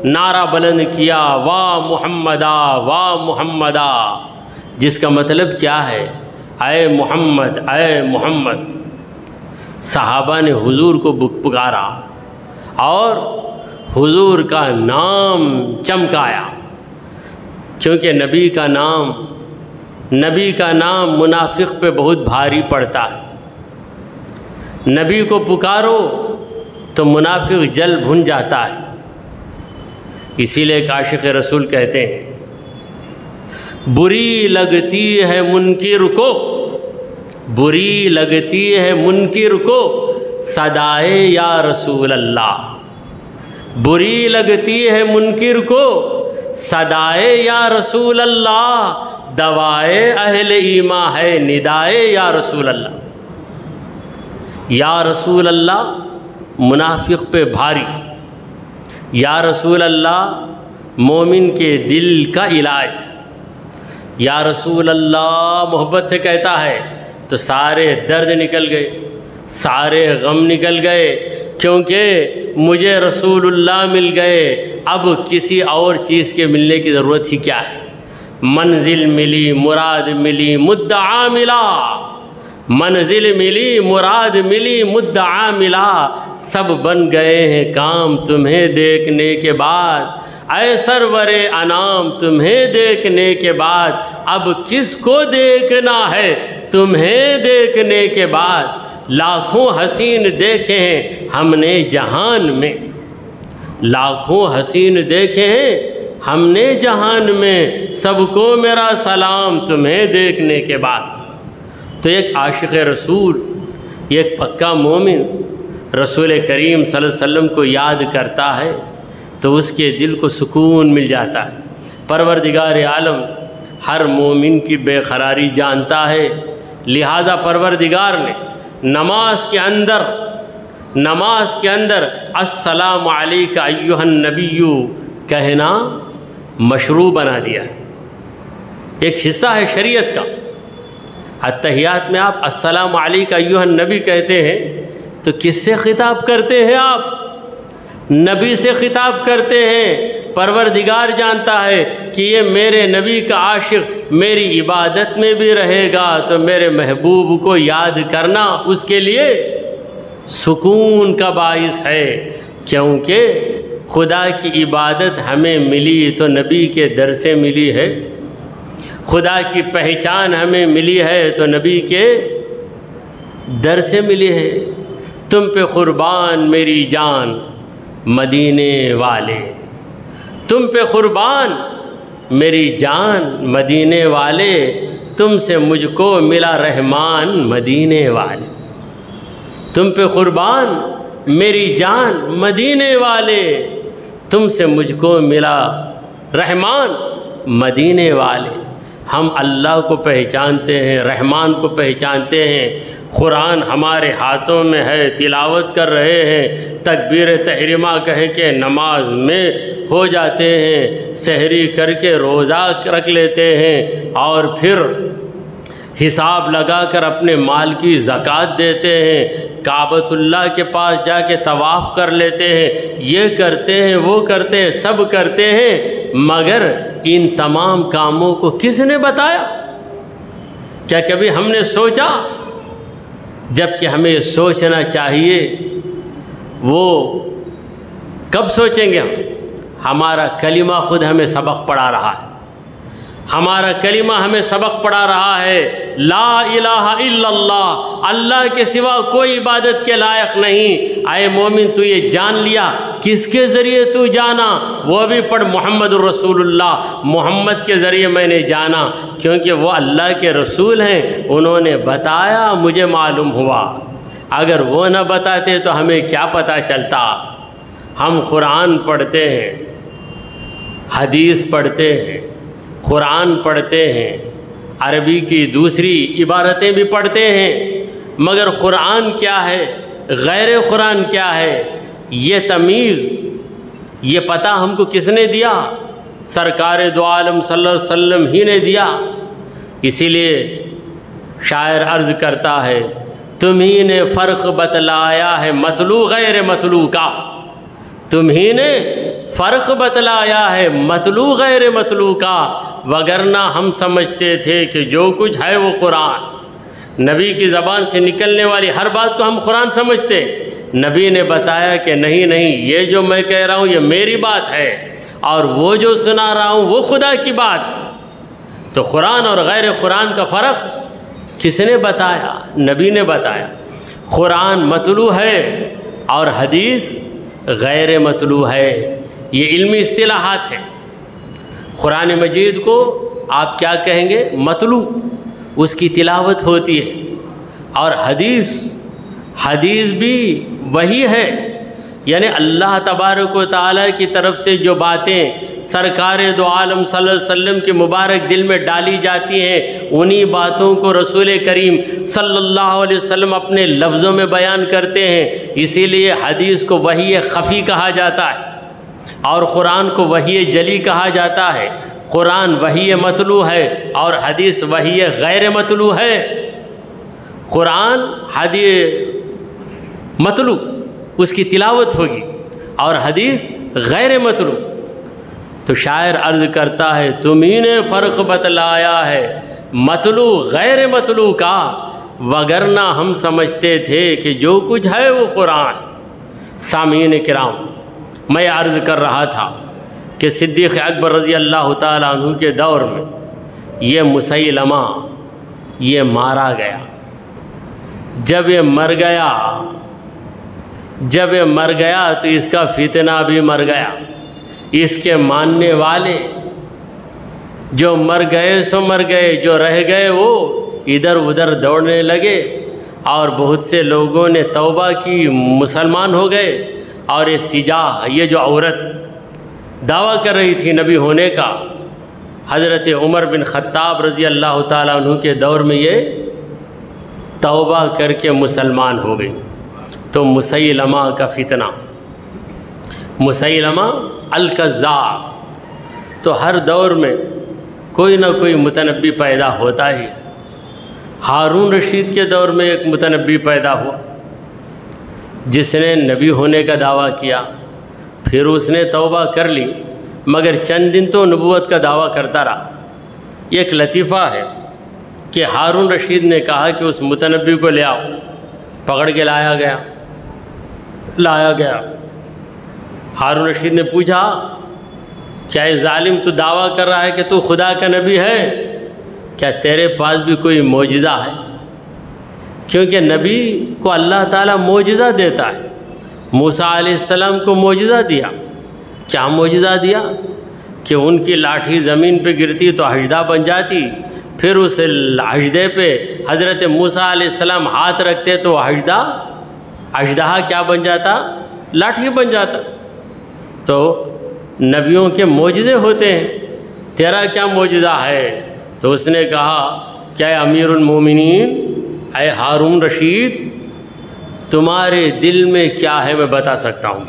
نعرہ بلند کیا واہ محمدہ واہ محمدہ، جس کا مطلب کیا ہے؟ اے محمد اے محمد، صحابہ نے حضور کو پکارا اور حضور کا نام چمکایا، کیونکہ نبی کا نام منافق پہ بہت بھاری پڑتا ہے۔ نبی کو پکارو تو منافق جل بھن جاتا ہے۔ اسی لیے عاشق رسول کہتے ہیں بری لگتی ہے منکر کو، بری لگتی ہے منکر کو صدائے یا رسول اللہ، بری لگتی ہے منکر کو صدائے یا رسول اللہ، دوائے اہل ایمان ہے ندائے یا رسول اللہ۔ یا رسول اللہ منافق پہ بھاری، یا رسول اللہ مومن کے دل کا علاج، یا رسول اللہ محبت سے کہتا ہے تو سارے درد نکل گئے، سارے غم نکل گئے، کیونکہ مجھے رسول اللہ مل گئے، اب کسی اور چیز کے ملنے کی ضرورت ہی کیا ہے؟ منزل ملی، مراد ملی، مدعا ملا، منزل ملی، مراد ملی، مدعا ملا، سب بن گئے ہیں کام تمہیں دیکھنے کے بعد، اے سرور انام تمہیں دیکھنے کے بعد، اب کس کو دیکھنا ہے تمہیں دیکھنے کے بعد؟ لاکھوں حسین دیکھے ہیں ہم نے جہان میں، لاکھوں حسین دیکھے ہیں ہم نے جہان میں، سب کو میرا سلام تمہیں دیکھنے کے بعد۔ تو ایک عاشق رسول، ایک پکا مومن رسول کریم صلی اللہ علیہ وسلم کو یاد کرتا ہے تو اس کے دل کو سکون مل جاتا ہے۔ پروردگار عالم ہر مومن کی بے قراری جانتا ہے، لہٰذا پروردگار نے نماز کے اندر السلام علیک ایھا النبی کہنا مشروع بنا دیا ہے، ایک حصہ ہے شریعت کا۔ اتحیات میں آپ السلام علیک ایھا النبی کہتے ہیں تو کس سے خطاب کرتے ہیں؟ آپ نبی سے خطاب کرتے ہیں۔ پروردگار جانتا ہے کہ یہ میرے نبی کا عاشق میری عبادت میں بھی رہے گا تو میرے محبوب کو یاد کرنا اس کے لیے سکون کا باعث ہے، کیونکہ خدا کی عبادت ہمیں ملی تو نبی کے در سے ملی ہے، خدا کی پہچان ہمیں ملی ہے تو نبی کے در سے ملی ہے۔ تم پہ قربان میری جان، مدینے والے، تم پہ قربان میری جان مدینے والے، تم سے مجھ کو ملا رحمان مدینے والے، تم پہ قربان میری جان مدینے والے، تم سے مجھ کو ملا رحمان مدینے والے۔ ہم اللہ کو پہچانتے ہیں، رحمان کو پہچانتے ہیں، قرآن ہمارے ہاتھوں میں ہے، تلاوت کر رہے ہیں، تکبیر تحریمہ کہہ کے نماز میں ہو جاتے ہیں، سحری کر کے روزہ رکھ لیتے ہیں، اور پھر حساب لگا کر اپنے مال کی زکوٰۃ دیتے ہیں، کعبۃ اللہ کے پاس جا کے طواف کر لیتے ہیں، یہ کرتے ہیں وہ کرتے ہیں، سب کرتے ہیں، مگر ان تمام کاموں کو کس نے بتایا؟ کیا کبھی ہم نے سوچا؟ جبکہ ہمیں سوچنا چاہیے۔ وہ کب سوچیں گے ہم؟ ہمارا کلمہ خود ہمیں سبق پڑھا رہا ہے، ہمارا کلمہ ہمیں سبق پڑھا رہا ہے، لا الہ الا اللہ، اللہ کے سوا کوئی عبادت کے لائق نہیں۔ اے مومن، تو یہ جان لیا، کس کے ذریعے تو جانا؟ وہ بھی پڑھ محمد الرسول اللہ، محمد کے ذریعے میں نے جانا، کیونکہ وہ اللہ کے رسول ہیں، انہوں نے بتایا، مجھے معلوم ہوا۔ اگر وہ نہ بتاتے تو ہمیں کیا پتہ چلتا؟ ہم قرآن پڑھتے ہیں، حدیث پڑھتے ہیں، قرآن پڑھتے ہیں، عربی کی دوسری عبارتیں بھی پڑھتے ہیں، مگر قرآن کیا ہے، غیر قرآن کیا ہے، یہ تمیز، یہ پتہ ہم کو کس نے دیا؟ سرکار دو عالم صلی اللہ علیہ وسلم ہی نے دیا۔ اسی لیے شاعر عرض کرتا ہے، تمہیں نے فرق بتلایا ہے مطلوع غیر مطلوع کا، تمہیں نے فرق بتلایا ہے مطلوع غیر مطلوع کا، وگرنہ ہم سمجھتے تھے کہ جو کچھ ہے وہ قرآن۔ نبی کی زبان سے نکلنے والی ہر بات کو ہم قرآن سمجھتے، نبی نے بتایا کہ نہیں نہیں، یہ جو میں کہہ رہا ہوں یہ میری بات ہے، اور وہ جو سنا رہا ہوں وہ خدا کی بات ہے۔ تو قرآن اور غیر قرآن کا فرق کس نے بتایا؟ نبی نے بتایا۔ قرآن مطلوع ہے اور حدیث غیر مطلوع ہے، یہ علمی اصطلاحات ہیں۔ قرآن مجید کو آپ کیا کہیں گے؟ مطلوع، اس کی تلاوت ہوتی ہے، اور حدیث بھی وہی ہے، یعنی اللہ تبارک و تعالیٰ کی طرف سے جو باتیں سرکار دو عالم صلی اللہ علیہ وسلم کے مبارک دل میں ڈالی جاتی ہیں، انہی باتوں کو رسول کریم صلی اللہ علیہ وسلم اپنے لفظوں میں بیان کرتے ہیں۔ اسی لیے حدیث کو وحی خفی کہا جاتا ہے، اور قرآن کو وحی جلی کہا جاتا ہے۔ قرآن وحی مطلوع ہے اور حدیث وحی غیر مطلوع ہے۔ قرآن حدیث مطلوع، اس کی تلاوت ہوگی، اور حدیث غیر مطلوع۔ تو شاعر عرض کرتا ہے، تمہیں نے فرق بتلایا ہے مطلوع غیر مطلوع کا، وگرنہ ہم سمجھتے تھے کہ جو کچھ ہے وہ قرآن۔ سامعین کرام، میں عرض کر رہا تھا کہ صدیق اکبر رضی اللہ تعالیٰ عنہ کے دور میں یہ مسیلمہ یہ مارا گیا۔ جب یہ مر گیا تو اس کا فتنہ بھی مر گیا۔ اس کے ماننے والے جو مر گئے سو مر گئے، جو رہ گئے وہ ادھر ادھر دوڑنے لگے، اور بہت سے لوگوں نے توبہ کی، مسلمان ہو گئے۔ اور یہ سجاح، یہ جو عورت دعویٰ کر رہی تھی نبی ہونے کا، حضرت عمر بن خطاب رضی اللہ تعالیٰ عنہ کے دور میں یہ توبہ کر کے مسلمان ہو گئی۔ تو مسیلمہ کا فتنہ، مسیلمہ الکذاب، تو ہر دور میں کوئی نہ کوئی متنبی پیدا ہوتا ہی۔ ہارون رشید کے دور میں ایک متنبی پیدا ہوا جس نے نبی ہونے کا دعویٰ کیا، پھر اس نے توبہ کر لی، مگر چند دن تو نبوت کا دعویٰ کرتا رہا۔ ایک لطیفہ ہے کہ ہارون رشید نے کہا کہ اس متنبی کو لے آؤ، پکڑ کے لایا گیا۔ ہارون رشید نے پوچھا، کیا یہ ظالم تو دعویٰ کر رہا ہے کہ تو خدا کا نبی ہے، کیا تیرے پاس بھی کوئی معجزہ ہے؟ کیونکہ نبی کو اللہ تعالیٰ معجزہ دیتا ہے، موسیٰ علیہ السلام کو معجزہ دیا۔ کیا معجزہ دیا؟ کہ ان کی لاٹھی زمین پہ گرتی تو اژدھا بن جاتی، پھر اس اژدھے پہ حضرت موسیٰ علیہ السلام ہاتھ رکھتے تو اژدہا کیا بن جاتا؟ لاٹھی بن جاتا۔ تو نبیوں کے معجزے ہوتے ہیں، تیرا کیا معجزہ ہے؟ تو اس نے کہا کہ اے امیر المومنین، اے ہارون رشید، تمہارے دل میں کیا ہے میں بتا سکتا ہوں۔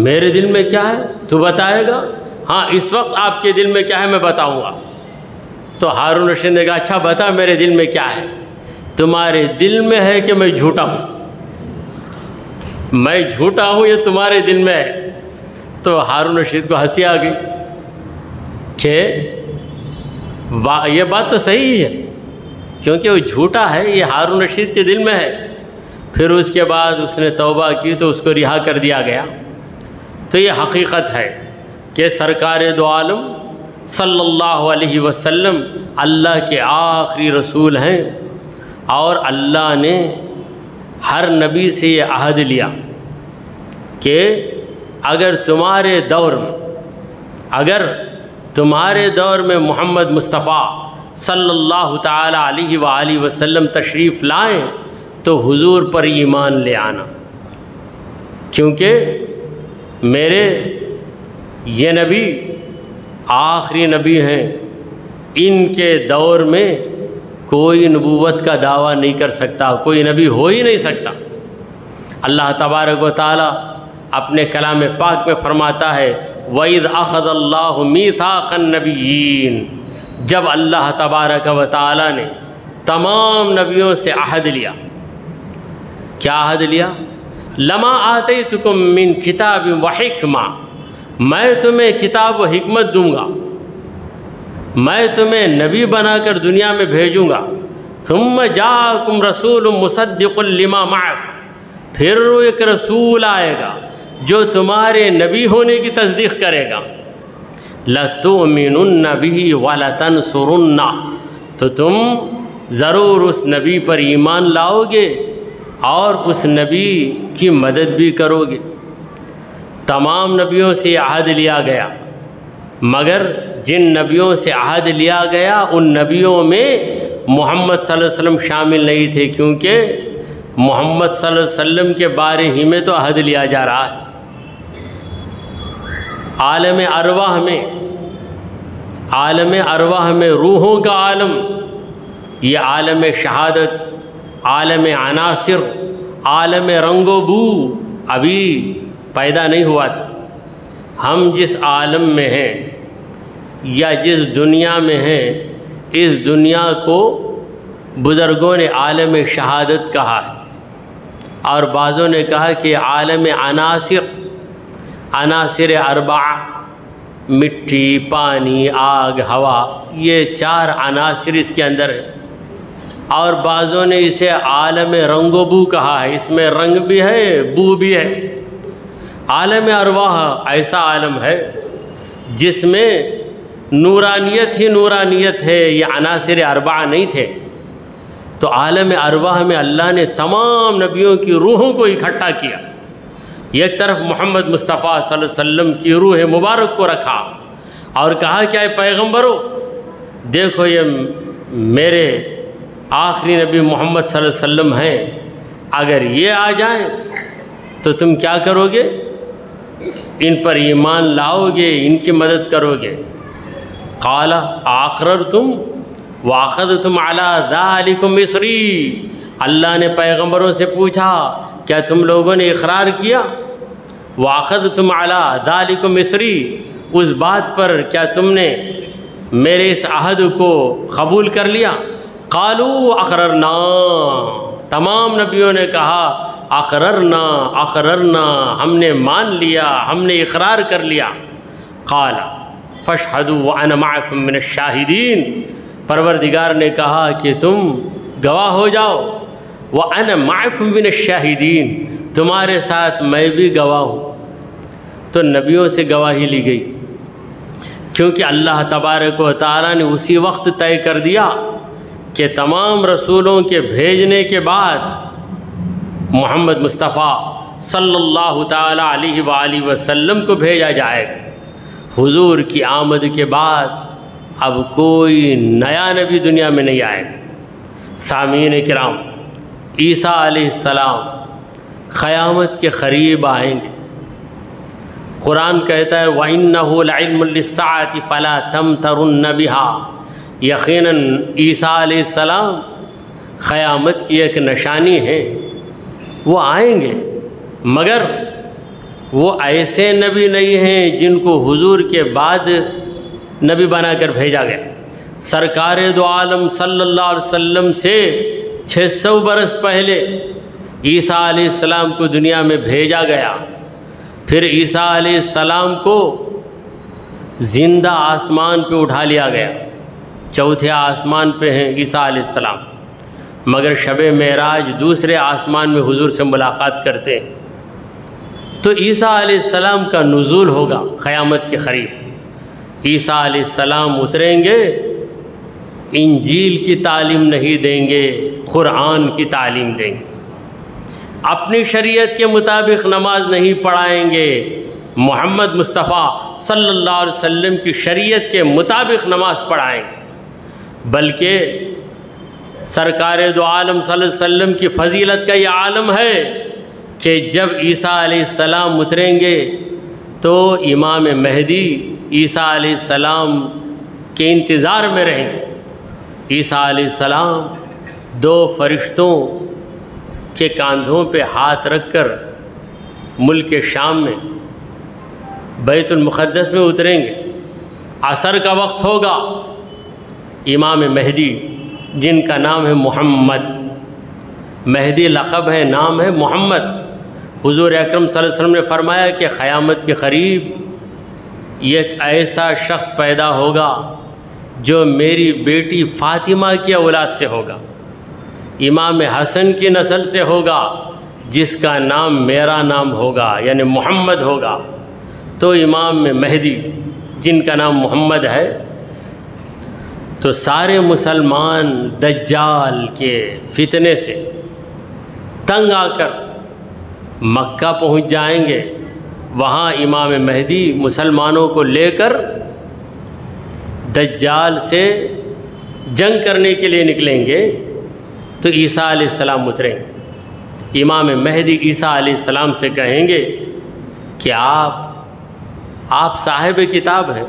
میرے دل میں کیا ہے تو بتائے گا؟ ہاں، اس وقت آپ کے دل میں کیا ہے میں بتاؤں گا۔ تو ہارون رشید نے کہا اچھا بتا میرے دل میں کیا ہے؟ تمہارے دل میں ہے کہ میں جھوٹا ہوں، میں جھوٹا ہوں، یہ تمہارے دل میں ہے۔ تو ہارون رشید کو ہنسی آ گئی کہ یہ بات تو صحیح ہے، کیونکہ وہ جھوٹا ہے، یہ ہارون رشید کے دل میں ہے۔ پھر اس کے بعد اس نے توبہ کی تو اس کو رہا کر دیا گیا۔ تو یہ حقیقت ہے کہ سرکار دو عالم صلی اللہ علیہ وسلم اللہ کے آخری رسول ہیں، اور اللہ نے ہر نبی سے یہ عہد لیا کہ اگر تمہارے دور میں محمد مصطفیٰ صلی اللہ تعالی علیہ وآلہ وسلم تشریف لائیں تو حضور پر ایمان لے آنا، کیونکہ میرے یہ نبی آخری نبی ہیں، ان کے دور میں کوئی نبوت کا دعویٰ نہیں کر سکتا، کوئی نبی ہو ہی نہیں سکتا۔ اللہ تبارک و تعالی اپنے کلام پاک میں فرماتا ہے وَإِذْ أَخَذَ اللَّهُ مِيثَاقَ النَّبِيِّينَ، جب اللہ تبارک و تعالی نے تمام نبیوں سے عہد لیا۔ کیا عہد لیا؟ لَمَا آتَيْتُكُم مِّن كِتَابٍ وَحِكْمَةٍ، میں تمہیں کتاب و حکمت دوں گا، میں تمہیں نبی بنا کر دنیا میں بھیجوں گا۔ ثُمَّ جَاءَكُمْ رَسُولٌ مُصَدِّقٌ لِمَا مَعَكُمْ، پھر ایک رسول آئے گا جو تمہارے نبی ہونے کی تصدیق کرے گا۔ لَتُؤْمِنُنَّ بِهِ وَلَتَنْصُرُنَّهُ، تو تم ضرور اس نبی پر ایمان لاؤ گے اور اس نبی کی مدد بھی کرو گے۔ تمام نبیوں سے یہ عہد لیا گیا، مگر جن نبیوں سے عہد لیا گیا ان نبیوں میں محمد صلی اللہ علیہ وسلم شامل نہیں تھے، کیونکہ محمد صلی اللہ علیہ وسلم کے بارے ہی میں تو عہد لیا جا رہا ہے۔ عالم ارواح میں روحوں کا عالم، یہ عالم شہادت، عالم عناصر، عالم رنگ و بو ابھی پیدا نہیں ہوا تھا۔ ہم جس عالم میں ہیں یا جس دنیا میں ہیں، اس دنیا کو بزرگوں نے عالم شہادت کہا ہے، اور بعضوں نے کہا کہ عالم عناصر اربعہ، مٹی، پانی، آگ، ہوا، یہ 4 عناصر اس کے اندر ہیں۔ اور بعضوں نے اسے عالم رنگ و بو کہا ہے، اس میں رنگ بھی ہے، بو بھی ہے۔ عالم ارواح ایسا عالم ہے جس میں نورانیت ہی نورانیت ہے، یہ عناصر اربعہ نہیں تھے۔ تو عالم ارواح میں اللہ نے تمام نبیوں کی روحوں کو اکٹھا کیا، ایک طرف محمد مصطفیٰ صلی اللہ علیہ وسلم کی روح مبارک کو رکھا اور کہا کہ اے پیغمبرو، دیکھو یہ میرے آخری نبی محمد صلی اللہ علیہ وسلم ہیں، اگر یہ آ جائیں تو تم کیا کرو گے؟ ان پر ایمان لاؤ گے، ان کی مدد کرو گے۔ قال اقررتم واخذتم علی ذلکم مصری، اللہ نے پیغمبروں سے پوچھا کیا تم لوگوں نے اقرار کیا؟ واخذتم علی ذلکم مصری، اس بات پر کیا تم نے میرے اس عہد کو قبول کر لیا؟ قالوا اقررنا، تمام نبیوں نے کہا اقررنا اقررنا، ہم نے مان لیا، ہم نے اقرار کر لیا۔ قال فاشهدوا وانا معكم من الشاہدین، پروردگار نے کہا کہ تم گواہ ہو جاؤ، وانا معكم من الشاہدین، تمہارے ساتھ میں بھی گواہ ہوں۔ تو نبیوں سے گواہی لی گئی، کیونکہ اللہ تبارک و تعالیٰ نے اسی وقت طے کر دیا کہ تمام رسولوں کے بھیجنے کے بعد محمد مصطفیٰ صلی اللہ تعالیٰ علیہ وآلہ وسلم کو بھیجا جائے گا۔ حضور کی آمد کے بعد اب کوئی نیا نبی دنیا میں نہیں آئے گا۔ سامعین کرام، عیسیٰ علیہ السلام قیامت کے قریب آئیں گے۔ قرآن کہتا ہے وَإِنَّهُ لَعِلْمٌ لِلسَّاعَةِ فَلَا تَمْتَرُنَّ بِهَا، یقیناً عیسیٰ علیہ السلام قیامت کی ایک نشانی ہے، وہ آئیں گے، مگر وہ ایسے نبی نہیں ہیں جن کو حضور کے بعد نبی بنا کر بھیجا گیا۔ سرکار دو عالم صلی اللہ علیہ وسلم سے 600 برس پہلے عیسیٰ علیہ السلام کو دنیا میں بھیجا گیا، پھر عیسیٰ علیہ السلام کو زندہ آسمان پہ اٹھا لیا گیا، چوتھے آسمان پہ ہیں عیسیٰ علیہ السلام، مگر شب معراج دوسرے آسمان میں حضور سے ملاقات کرتے ہیں۔ تو عیسیٰ علیہ السلام کا نزول ہوگا قیامت کے قریب۔ عیسیٰ علیہ السلام اتریں گے، انجیل کی تعلیم نہیں دیں گے، قرآن کی تعلیم دیں گے۔ اپنی شریعت کے مطابق نماز نہیں پڑھائیں گے، محمد مصطفیٰ صلی اللہ علیہ وسلم کی شریعت کے مطابق نماز پڑھائیں گے، بلکہ سرکار دو عالم صلی اللہ علیہ وسلم کی فضیلت کا یہ عالم ہے کہ جب عیسیٰ علیہ السلام اتریں گے تو امام مہدی عیسیٰ علیہ السلام کے انتظار میں رہیں گے۔ عیسیٰ علیہ السلام 2 فرشتوں کے کاندھوں پہ ہاتھ رکھ کر ملک شام میں بیت المقدس میں اتریں گے۔ عصر کا وقت ہوگا، امام مہدی جن کا نام ہے محمد، مہدی لقب ہے، نام ہے محمد۔ حضور اکرم صلی اللہ علیہ وسلم نے فرمایا کہ قیامت کے قریب ایک ایسا شخص پیدا ہوگا جو میری بیٹی فاطمہ کی اولاد سے ہوگا، امام حسن کی نسل سے ہوگا، جس کا نام میرا نام ہوگا یعنی محمد ہوگا۔ تو امام مہدی جن کا نام محمد ہے، تو سارے مسلمان دجال کے فتنے سے تنگ آ کر مکہ پہنچ جائیں گے، وہاں امام مہدی مسلمانوں کو لے کر دجال سے جنگ کرنے کے لیے نکلیں گے۔ تو عیسیٰ علیہ السلام اتریں گے، امام مہدی عیسیٰ علیہ السلام سے کہیں گے کہ آپ صاحب کتاب ہیں،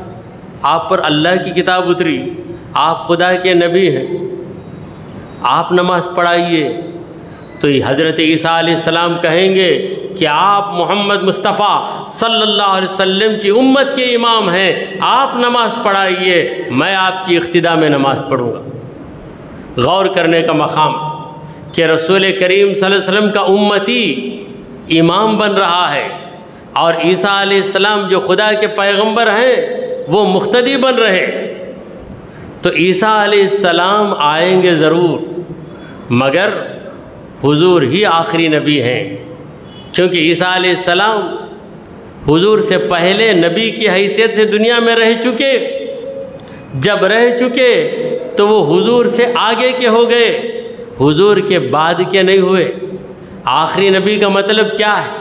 آپ پر اللہ کی کتاب اتری، آپ خدا کے نبی ہیں، آپ نماز پڑھائیے۔ تو حضرت عیسیٰ علیہ السلام کہیں گے کہ آپ محمد مصطفیٰ صلی اللہ علیہ وسلم کی امت کے امام ہیں، آپ نماز پڑھائیے، میں آپ کی اقتداء میں نماز پڑھوں گا۔ غور کرنے کا مقام کہ رسول کریم صلی اللہ علیہ وسلم کا امتی امام بن رہا ہے، اور عیسیٰ علیہ السلام جو خدا کے پیغمبر ہیں وہ مقتدی بن رہے۔ تو عیسیٰ علیہ السلام آئیں گے ضرور، مگر حضور ہی آخری نبی ہیں، کیونکہ عیسیٰ علیہ السلام حضور سے پہلے نبی کی حیثیت سے دنیا میں رہ چکے، جب رہ چکے تو وہ حضور سے آگے کے ہو گئے، حضور کے بعد کے نہیں ہوئے۔ آخری نبی کا مطلب کیا ہے؟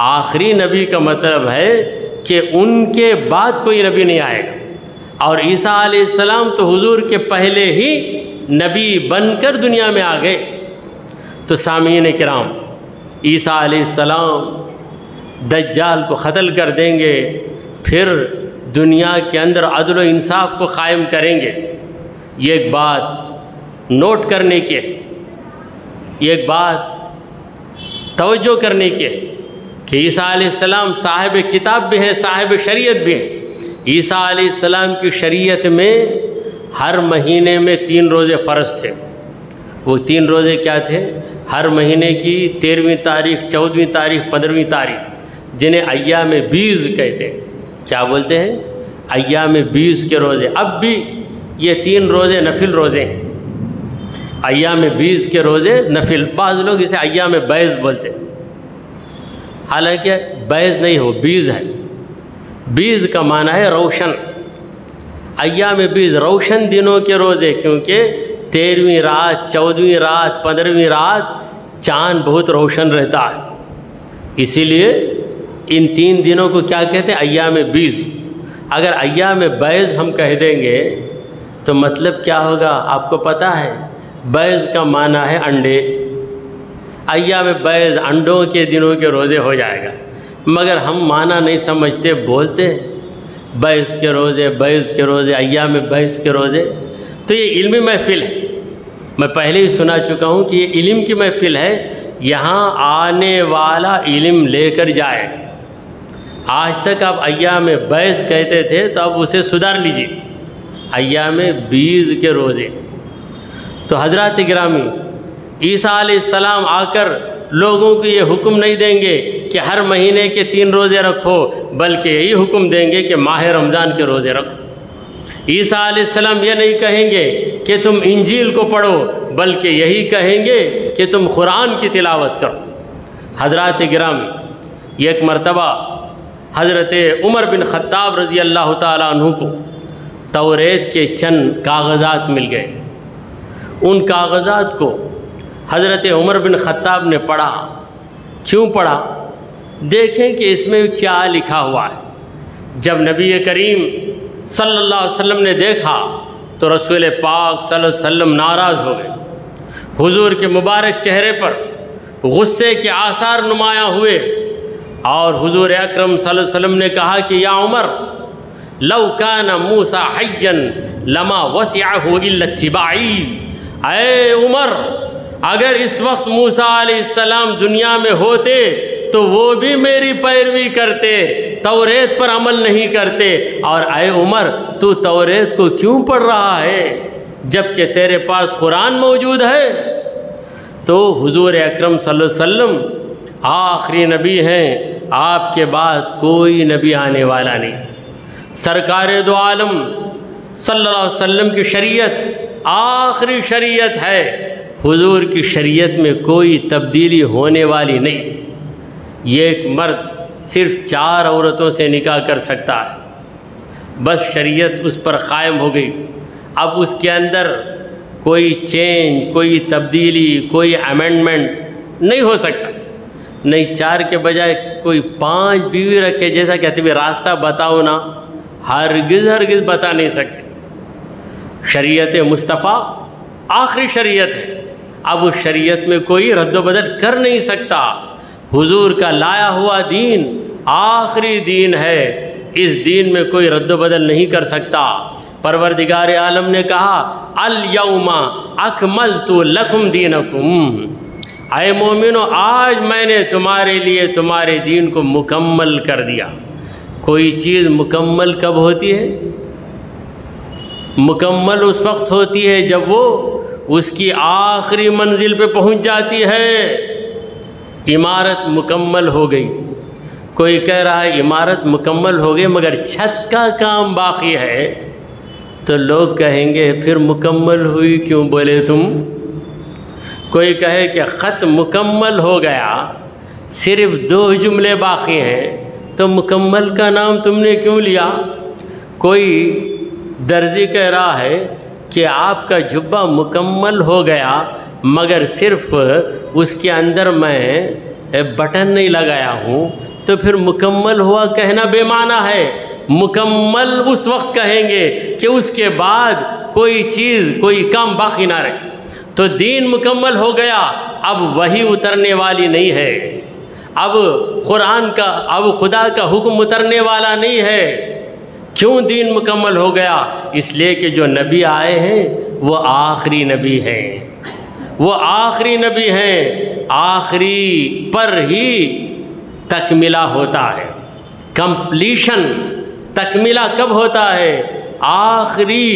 آخری نبی کا مطلب ہے کہ ان کے بعد کوئی نبی نہیں آئے گا، اور عیسیٰ علیہ السلام تو حضور کے پہلے ہی نبی بن کر دنیا میں آ گئے۔ تو سامعین کرام، عیسیٰ علیہ السلام دجال کو قتل کر دیں گے، پھر دنیا کے اندر عدل و انصاف کو قائم کریں گے۔ یہ ایک بات نوٹ کرنے کی ہے، یہ ایک بات توجہ کرنے کی ہے کہ عیسیٰ علیہ السلام صاحب کتاب بھی ہیں، صاحب شریعت بھی ہیں۔ عیسیٰ علیہ السلام کی شریعت میں ہر مہینے میں 3 روزے فرض تھے۔ وہ 3 روزے کیا تھے؟ ہر مہینے کی 13ویں تاریخ، 14ویں تاریخ، 15ویں تاریخ، جنہیں ایام بیض کہتے ہیں۔ کیا بولتے ہیں؟ ایام بیض کے روزے۔ اب بھی یہ 3 روزے نفل روزے ہیں، ایام بیض کے روزے نفل۔ بعض لوگ اسے ایام بیض بولتے ہیں، حالانکہ بیض نہیں ہو، بیض ہے۔ بیض کا معنی ہے روشن۔ ایام بیض روشن دنوں کے روزے، کیونکہ 13ویں رات، 14ویں رات، 15ویں رات چاند بہت روشن رہتا ہے۔ اسی لیے ان 3 دنوں کو کیا کہتے ہیں؟ ایام بیض۔ اگر ایام بیض ہم کہہ دیں گے تو مطلب کیا ہوگا آپ کو پتہ ہے؟ بیض کا معنی ہے انڈے۔ ایام بیض انڈوں کے دنوں کے روزے ہو جائے گا، مگر ہم معنی نہیں سمجھتے، بولتے ہیں بیض کے روزے، بیض کے روزے، ایام بیض کے روزے۔ تو یہ علمی محفل ہے، میں پہلے ہی سنا چکا ہوں کہ یہ علم کی محفل ہے، یہاں آنے والا علم لے کر جائے۔ آج تک آپ ایام بیض کہتے تھے تو اب اسے سدھار لیجیے، ایام بیض کے روزے۔ تو حضرات گرامی، عیسیٰ علیہ السلام آ کر لوگوں کو یہ حکم نہیں دیں گے کہ ہر مہینے کے 3 روزے رکھو، بلکہ یہی حکم دیں گے کہ ماہ رمضان کے روزے رکھو۔ عیسیٰ علیہ السلام یہ نہیں کہیں گے کہ تم انجیل کو پڑھو، بلکہ یہی کہیں گے کہ تم قرآن کی تلاوت کرو۔ حضرات گرامی، ایک مرتبہ حضرت عمر بن خطاب رضی اللہ تعالیٰ عنہ کو توریت کے چند کاغذات مل گئے۔ ان کاغذات کو حضرت عمر بن خطاب نے پڑھا۔ کیوں پڑھا؟ دیکھیں کہ اس میں کیا لکھا ہوا ہے۔ جب نبی کریم صلی اللہ علیہ وسلم نے دیکھا تو رسول پاک صلی اللہ علیہ وسلم ناراض ہو گئے۔ حضور کے مبارک چہرے پر غصے کے آثار نمایاں ہوئے، اور حضور اکرم صلی اللہ علیہ وسلم نے کہا کہ یا عمر، لو کان موسیٰ حیا لما وسعہ الا اتباعی۔ اے عمر، اگر اس وقت موسیٰ علیہ السلام دنیا میں ہوتے تو وہ بھی میری پیروی کرتے، توریت پر عمل نہیں کرتے۔ اور اے عمر، تو توریت کو کیوں پڑھ رہا ہے جبکہ تیرے پاس قرآن موجود ہے؟ تو حضور اکرم صلی اللہ علیہ وسلم آخری نبی ہیں، آپ کے بعد کوئی نبی آنے والا نہیں۔ سرکار دو عالم صلی اللہ علیہ وسلم کی شریعت آخری شریعت ہے، حضور کی شریعت میں کوئی تبدیلی ہونے والی نہیں۔ یہ ایک مرد صرف 4 عورتوں سے نکاح کر سکتا ہے، بس شریعت اس پر قائم ہو گئی۔ اب اس کے اندر کوئی چینج، کوئی تبدیلی، کوئی امینڈمنٹ نہیں ہو سکتا۔ نہیں 4 کے بجائے کوئی 5 بیوی رکھے، جیسا کہتے بھی راستہ بتاؤ نا، ہرگز بتا نہیں سکتے۔ شریعت مصطفیٰ آخری شریعت ہے، اب اس شریعت میں کوئی رد و بدل کر نہیں سکتا۔ حضور کا لایا ہوا دین آخری دین ہے، اس دین میں کوئی رد و بدل نہیں کر سکتا۔ پروردگار عالم نے کہا الیوم اکملت لکم دینکم، اے مومنو آج میں نے تمہارے لیے تمہارے دین کو مکمل کر دیا۔ کوئی چیز مکمل کب ہوتی ہے؟ مکمل اس وقت ہوتی ہے جب وہ اس کی آخری منزل پہ پہنچ جاتی ہے۔ عمارت مکمل ہو گئی، کوئی کہہ رہا ہے عمارت مکمل ہو گئی مگر چھت کا کام باقی ہے، تو لوگ کہیں گے پھر مکمل ہوئی کیوں بولے تم؟ کوئی کہے کہ خط مکمل ہو گیا، صرف 2 جملے باقی ہیں، تو مکمل کا نام تم نے کیوں لیا؟ کوئی درزی کہہ رہا ہے کہ آپ کا جبہ مکمل ہو گیا مگر صرف اس کے اندر میں بٹن نہیں لگایا ہوں، تو پھر مکمل ہوا کہنا بے معنی ہے۔ مکمل اس وقت کہیں گے کہ اس کے بعد کوئی چیز، کوئی کام باقی نہ رہے۔ تو دین مکمل ہو گیا، اب وحی اترنے والی نہیں ہے، اب قرآن کا، اب خدا کا حکم اترنے والا نہیں ہے۔ کیوں دین مکمل ہو گیا؟ اس لیے کہ جو نبی آئے ہیں وہ آخری نبی ہیں، وہ آخری نبی ہیں۔ آخری پر ہی تکملہ ہوتا ہے، کمپلیشن، تکملہ کب ہوتا ہے؟ آخری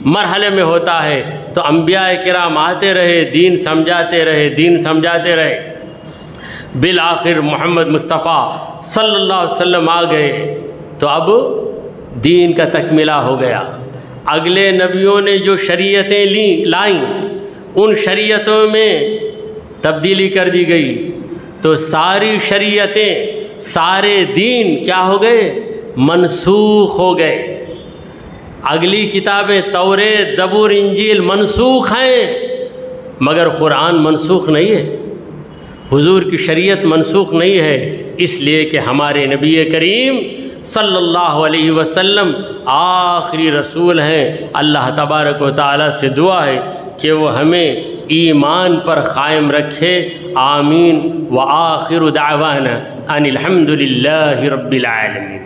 مرحلے میں ہوتا ہے۔ تو انبیاء کرام آتے رہے، دین سمجھاتے رہے، دین سمجھاتے رہے، بالآخر محمد مصطفیٰ صلی اللہ علیہ وسلم آ گئے، تو اب دین کا تکملہ ہو گیا۔ اگلے نبیوں نے جو شریعتیں لائیں، ان شریعتوں میں تبدیلی کر دی گئی، تو ساری شریعتیں، سارے دین کیا ہو گئے؟ منسوخ ہو گئے۔ اگلی کتابیں توریت، زبور، انجیل منسوخ ہیں، مگر قرآن منسوخ نہیں ہے، حضور کی شریعت منسوخ نہیں ہے۔ اس لیے کہ ہمارے نبی کریم صلی اللہ علیہ وسلم آخری رسول ہیں۔ اللہ تبارک و تعالیٰ سے دعا ہے کہ وہ ہمیں ایمان پر قائم رکھے، آمین۔ وآخر دعوانا ان الحمد للہ رب العالمین۔